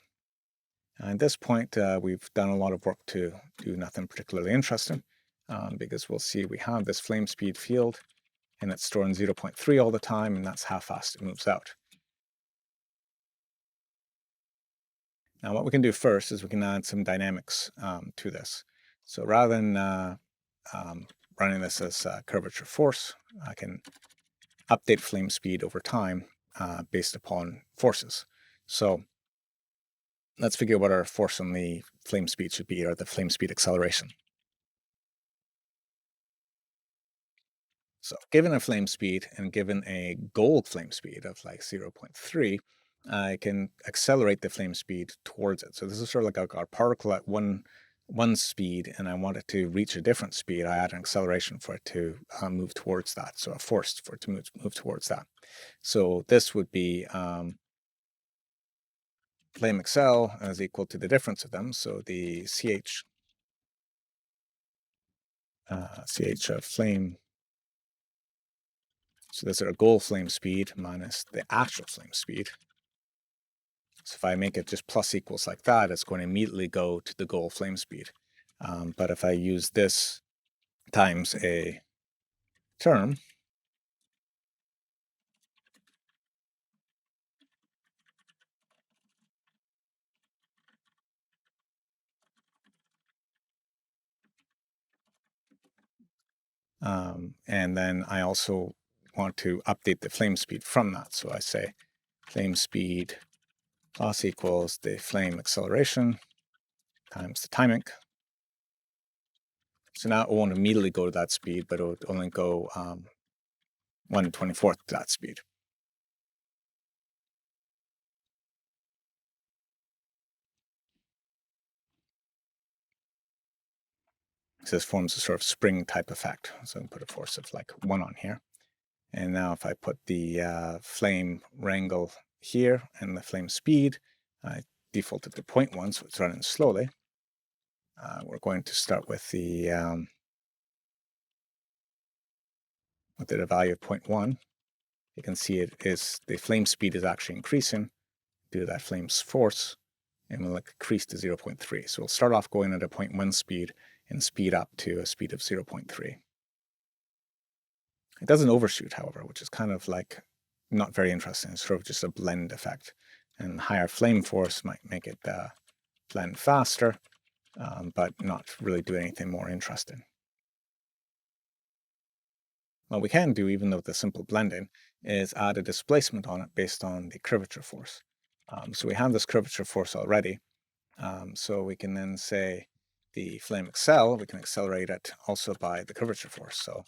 At this point, we've done a lot of work to do nothing particularly interesting, because we'll see we have this flame speed field, and it's storing 0.3 all the time, and that's how fast it moves out. Now, what we can do first is we can add some dynamics to this. So rather than running this as curvature force, I can update flame speed over time based upon forces. So let's figure out what our force on the flame speed should be, or the flame speed acceleration. So given a flame speed and given a goal flame speed of like 0.3, I can accelerate the flame speed towards it. So this is sort of like a particle at one speed, and I want it to reach a different speed. I add an acceleration for it to move towards that. So a force for it to move towards that. So this would be flame accel is equal to the difference of them. So the ch of flame. So this is our goal flame speed minus the actual flame speed. So if I make it just plus equals like that, it's going to immediately go to the goal flame speed. But if I use this times a term, and then I also want to update the flame speed from that. So I say flame speed plus equals the flame acceleration times the timing. So now it won't immediately go to that speed, but it will only go 1/24th to that speed. So this forms a sort of spring type effect. So I can put a force of like 1 on here. And now if I put the flame wrangle here and the flame speed, I default it to 0.1, so it's running slowly. We're going to start with the value of 0.1. You can see the flame speed is actually increasing due to that flame's force, and will increase to 0.3. So we'll start off going at a 0.1 speed and speed up to a speed of 0.3. It doesn't overshoot, however, which is kind of like not very interesting. It's sort of just a blend effect. And higher flame force might make it blend faster, but not really do anything more interesting. What we can do, even though the simple blending, is add a displacement on it based on the curvature force. So we have this curvature force already. So we can then say the flame accel, we can accelerate it also by the curvature force. So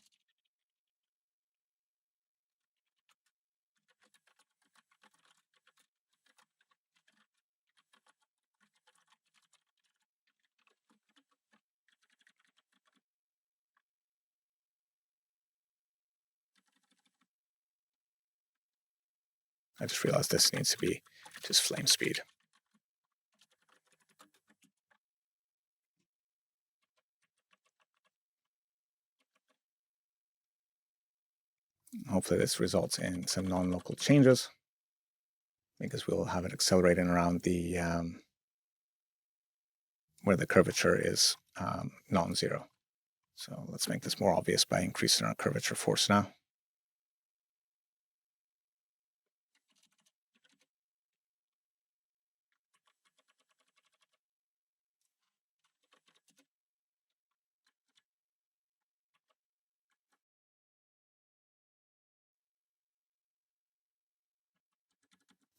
I just realized this needs to be just flame speed. Hopefully this results in some non-local changes, because we'll have it accelerating around the where the curvature is non-zero. So let's make this more obvious by increasing our curvature force now.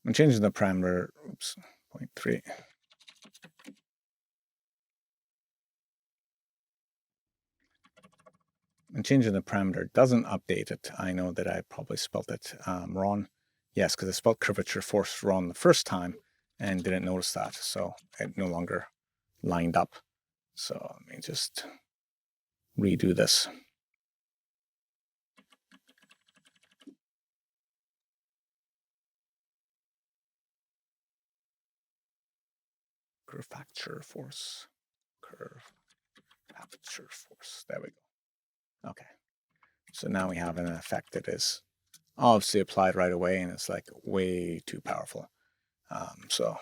I'm changing the parameter, 0.3. And changing the parameter doesn't update it. I know that I probably spelled it wrong. Yes, because I spelled curvature force wrong the first time and didn't notice that. So it no longer lined up. So let me just redo this. Curvature force. Curvature force. There we go. Okay. So now we have an effect that is obviously applied right away, and it's like way too powerful. So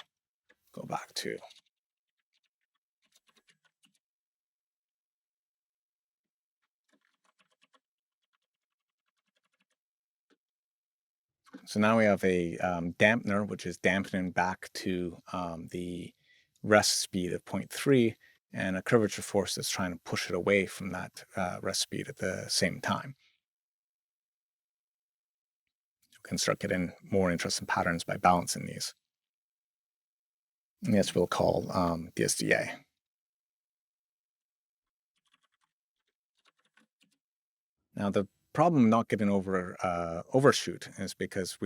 go back to So now we have a dampener, which is dampening back to the rest speed of 0.3, and a curvature force that's trying to push it away from that rest speed at the same time. We can start getting more interesting patterns by balancing these. And this we'll call DSDA. Now the problem not getting overshoot is because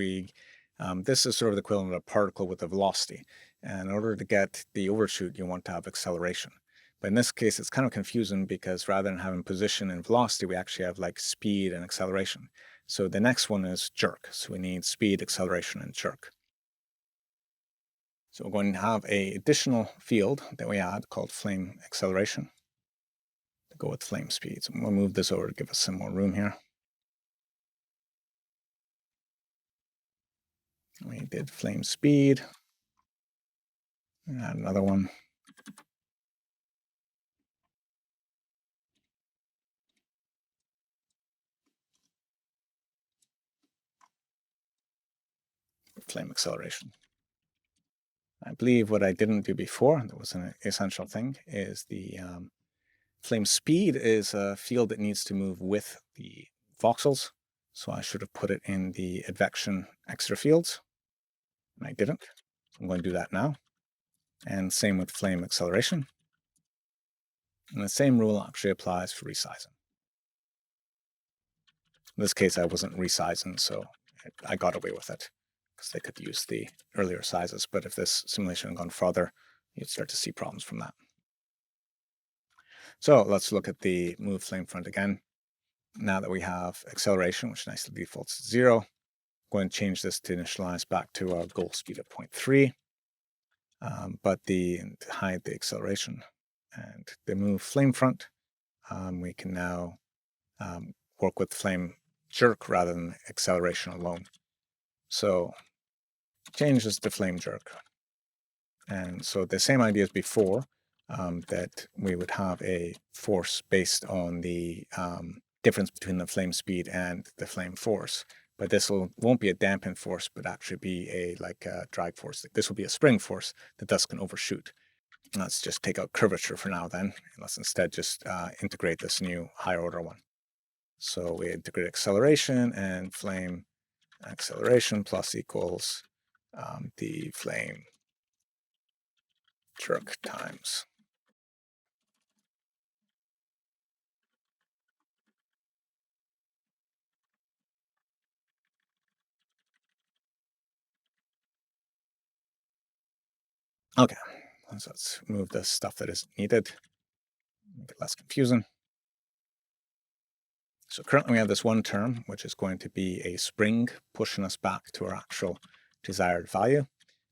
this is sort of the equivalent of a particle with a velocity. And in order to get the overshoot, you want to have acceleration. But in this case, it's kind of confusing because rather than having position and velocity, we actually have like speed and acceleration. So the next one is jerk. So we need speed, acceleration, and jerk. So we're going to have an additional field that we add called flame acceleration to go with flame speed. So we'll move this over to give us some more room here. We did flame speed. Add another one. Flame acceleration. I believe what I didn't do before, that was an essential thing, is the flame speed is a field that needs to move with the voxels. So I should have put it in the advection extra fields, and I didn't. I'm going to do that now. And same with flame acceleration. And the same rule actually applies for resizing. In this case, I wasn't resizing, so I got away with it because they could use the earlier sizes. But if this simulation had gone further, you'd start to see problems from that. So let's look at the move flame front again. Now that we have acceleration, which nicely defaults to 0, I'm going to change this to initialize back to our goal speed of 0.3, but to hide the acceleration. And the move flame front, we can now work with flame jerk rather than acceleration alone. So change this to flame jerk. And so the same idea as before, that we would have a force based on the difference between the flame speed and the flame force. But this won't be a dampened force, but actually be a drag force. This will be a spring force that thus can overshoot. Let's just take out curvature for now then. Let's instead just integrate this new higher order one. So we integrate acceleration, and flame acceleration plus equals the flame jerk times. Okay, so let's move the stuff that isn't needed, make it less confusing. So currently we have this one term, which is going to be a spring pushing us back to our actual desired value.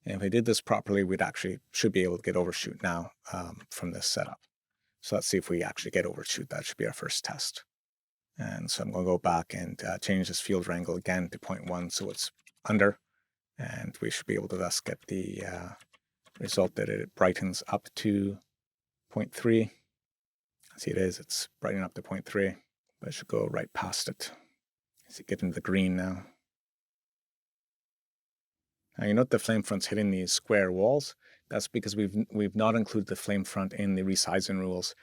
And if we did this properly, we'd actually should be able to get overshoot now from this setup. So let's see if we actually get overshoot. That should be our first test. And so I'm going to go back and change this field wrangle again to 0.1, so it's under. And we should be able to thus get the result that it brightens up to 0.3. See, it's brightening up to 0.3, but I should go right past it. As you get into the green now. Now you note the flame front's hitting these square walls. That's because we've not included the flame front in the resizing rules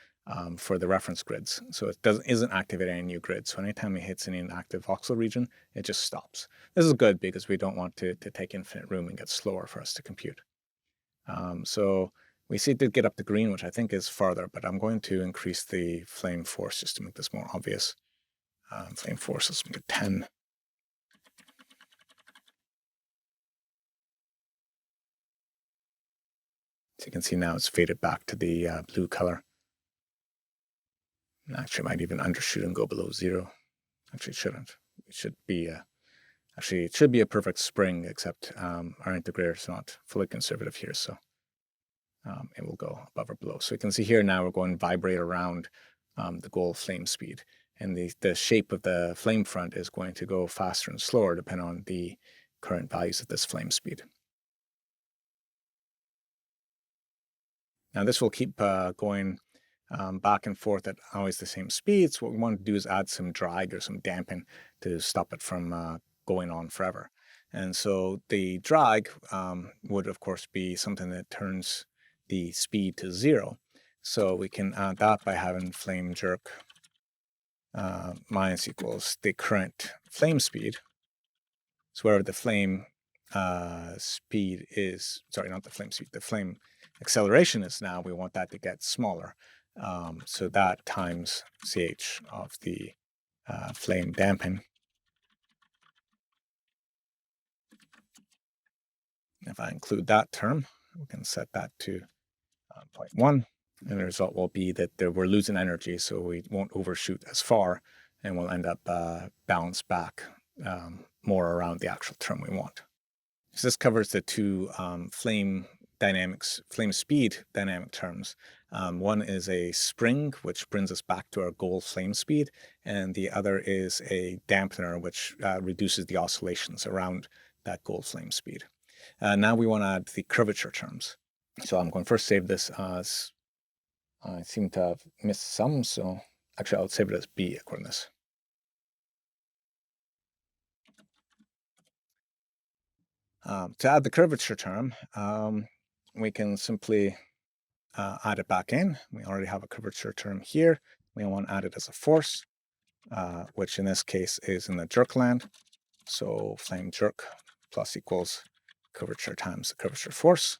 for the reference grids. So it isn't activating any new grid. So anytime it hits any inactive voxel region, it just stops. This is good because we don't want to take infinite room and get slower for us to compute. So we see it did get up to green, which I think is farther, but I'm going to increase the flame force just to make this more obvious. Flame force, let's make it 10. So you can see now it's faded back to the blue color. And actually, it might even undershoot and go below 0. Actually, it shouldn't. It should be actually, it should be a perfect spring, except our integrator is not fully conservative here, so it will go above or below. So you can see here now we're going to vibrate around the goal flame speed. And the shape of the flame front is going to go faster and slower depending on the current values of this flame speed. Now this will keep going back and forth at always the same speed. So what we want to do is add some drag or some damping to stop it from going on forever. And so the drag would, of course, be something that turns the speed to 0. So we can add that by having flame jerk minus equals the current flame speed. So wherever the flame speed is, sorry, not the flame speed, the flame acceleration is now, we want that to get smaller. So that times ch of the flame damping. If I include that term, we can set that to 0.1, and the result will be that we're losing energy, so we won't overshoot as far, and we'll end up balanced back more around the actual term we want. So this covers the two flame speed dynamic terms. One is a spring, which brings us back to our goal flame speed, and the other is a dampener, which reduces the oscillations around that goal flame speed. Now we want to add the curvature terms. So I'm going to first save this as, I seem to have missed some, so actually I'll save it as B according to this. To add the curvature term, we can simply add it back in. We already have a curvature term here. We want to add it as a force, which in this case is in the jerk land. So flame jerk plus equals curvature times the curvature force.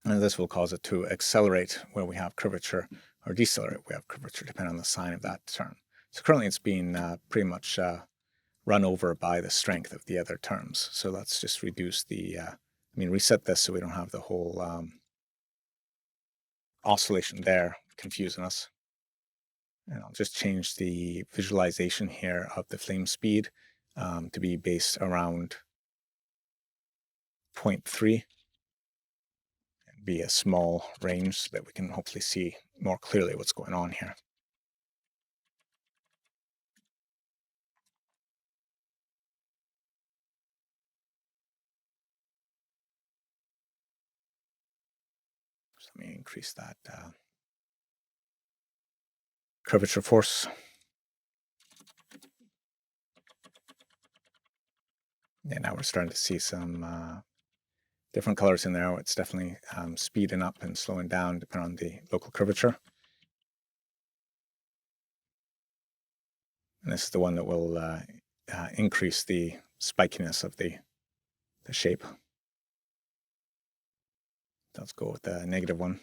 And this will cause it to accelerate where we have curvature, or decelerate where we have curvature, depending on the sign of that term. So currently it's being pretty much run over by the strength of the other terms. So let's just reduce the, reset this so we don't have the whole oscillation there confusing us. And I'll just change the visualization here of the flame speed to be based around 0.3. Be a small range so that we can hopefully see more clearly what's going on here. So let me increase that curvature force. Yeah, now we're starting to see some different colors in there. It's definitely speeding up and slowing down depending on the local curvature. And this is the one that will increase the spikiness of the shape. Let's go with the negative one,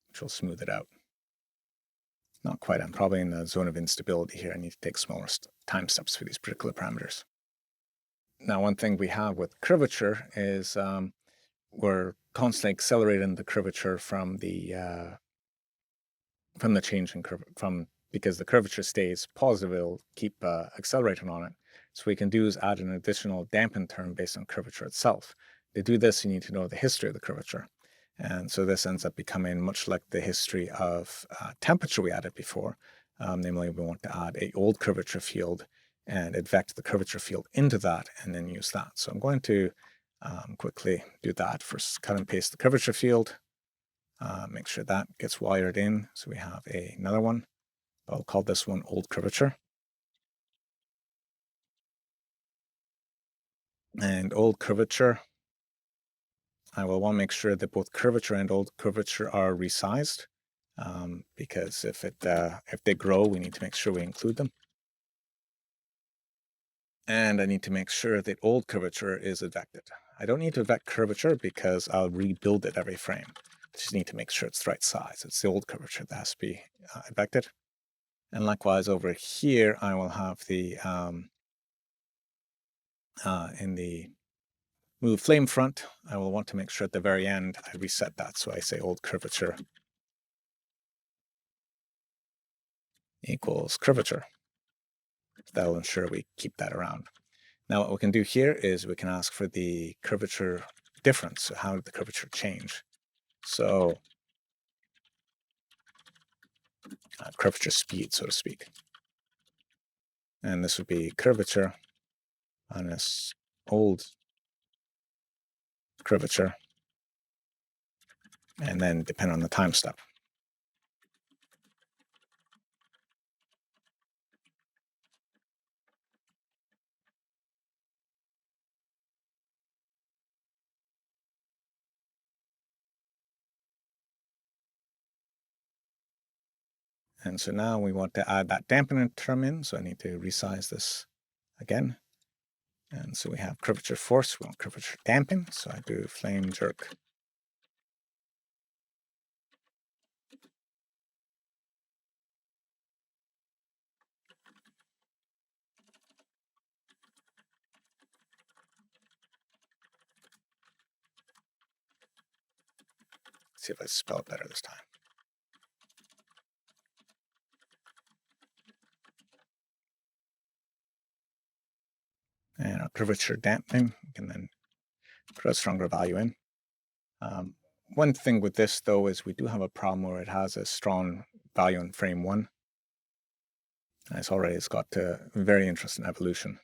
which will smooth it out. Not quite. I'm probably in the zone of instability here. I need to take smaller time steps for these particular parameters. Now, one thing we have with curvature is we're constantly accelerating the curvature from the change in because the curvature stays positive, it'll keep accelerating on it. So what we can do is add an additional dampen term based on curvature itself. To do this, you need to know the history of the curvature. And so this ends up becoming much like the history of temperature we added before. Namely, we want to add a old curvature field and advect the curvature field into that and then use that. So I'm going to quickly do that. First, cut and paste the curvature field. Make sure that gets wired in. So we have another one. I'll call this one old curvature. And old curvature, I will want to make sure that both curvature and old curvature are resized, because if they grow, we need to make sure we include them. And I need to make sure that old curvature is advected. I don't need to advect curvature because I'll rebuild it every frame. I just need to make sure it's the right size. It's the old curvature that has to be advected. And likewise over here, I will have the, in the move flame front, I will want to make sure at the very end I reset that. So I say old curvature equals curvature. That'll ensure we keep that around. Now what we can do here is we can ask for the curvature difference. So how did the curvature change? So curvature speed, so to speak. And this would be curvature minus old curvature, and then depend on the time step. And so now we want to add that dampener term in. So I need to resize this again. And so we have curvature force, we want curvature dampen. So I do flame jerk. Let's see if I spell it better this time. And our curvature dampening, we can then put a stronger value in. One thing with this, though, is we do have a problem where it has a strong value in frame 1. And it's got a very interesting evolution.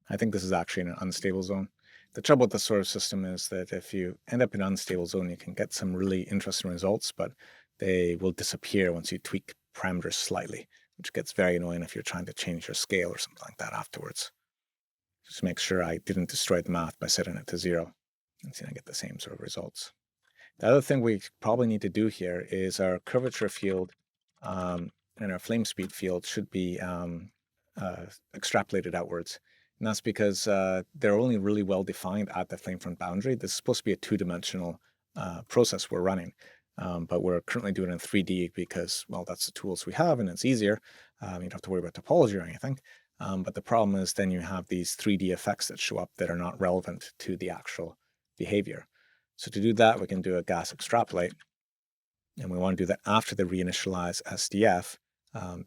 I think this is actually in an unstable zone. The trouble with this sort of system is that if you end up in an unstable zone, you can get some really interesting results, but they will disappear once you tweak parameters slightly, which gets very annoying if you're trying to change your scale or something like that afterwards. Just make sure I didn't destroy the math by setting it to 0. And see, I get the same sort of results. The other thing we probably need to do here is our curvature field and our flame speed field should be extrapolated outwards. And that's because they're only really well defined at the flame front boundary. This is supposed to be a 2-dimensional process we're running, but we're currently doing it in 3D because, well, that's the tools we have and it's easier. You don't have to worry about topology or anything. But the problem is then you have these 3D effects that show up that are not relevant to the actual behavior. So to do that, we can do a gas extrapolate. And we want to do that after the reinitialize SDF,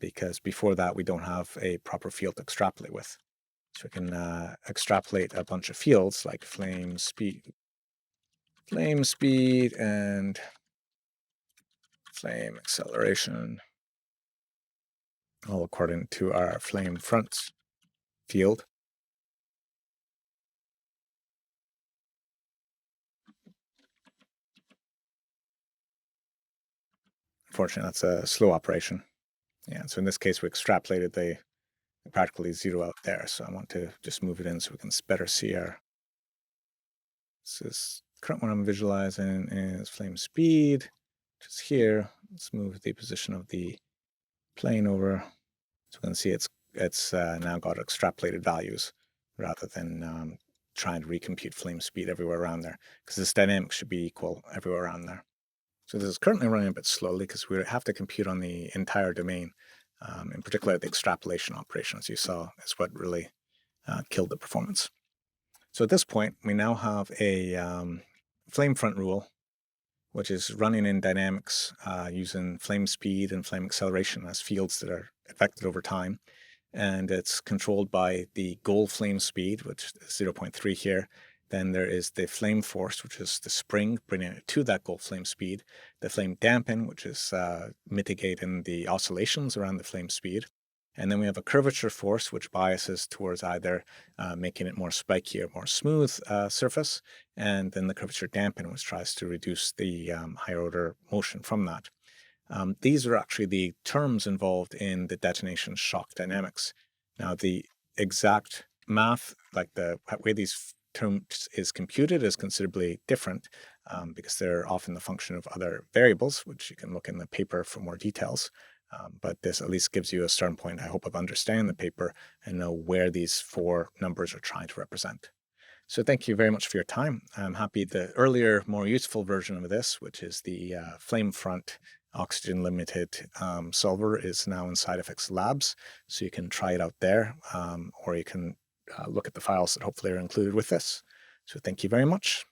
because before that, we don't have a proper field to extrapolate with. So we can extrapolate a bunch of fields like flame speed, and flame acceleration, all according to our flame front field. Unfortunately, that's a slow operation. Yeah, so in this case, we extrapolated the practically 0 out there. So I want to just move it in so we can better see our. This is current one I'm visualizing is flame speed, which is here. Let's move the position of the plane over. So we can see it's now got extrapolated values rather than trying to recompute flame speed everywhere around there, because this dynamic should be equal everywhere around there. So this is currently running a bit slowly because we have to compute on the entire domain. In particular, the extrapolation operation, as you saw, is what really killed the performance. So at this point, we now have a flame front rule, which is running in dynamics using flame speed and flame acceleration as fields that are affected over time. And it's controlled by the goal flame speed, which is 0.3 here. Then there is the flame force, which is the spring, bringing it to that goal flame speed. The flame dampen, which is mitigating the oscillations around the flame speed. And then we have a curvature force, which biases towards either making it more spiky or more smooth surface. And then the curvature dampen, which tries to reduce the higher order motion from that. These are actually the terms involved in the detonation shock dynamics. Now, the exact math, like the way these terms is computed, is considerably different because they're often the function of other variables, which you can look in the paper for more details. But this at least gives you a starting point, I hope, of understanding the paper and know where these 4 numbers are trying to represent. So thank you very much for your time. I'm happy the earlier, more useful version of this, which is the flame front oxygen limited solver, is now in SideFX Labs. So you can try it out there, or you can look at the files that hopefully are included with this. So thank you very much.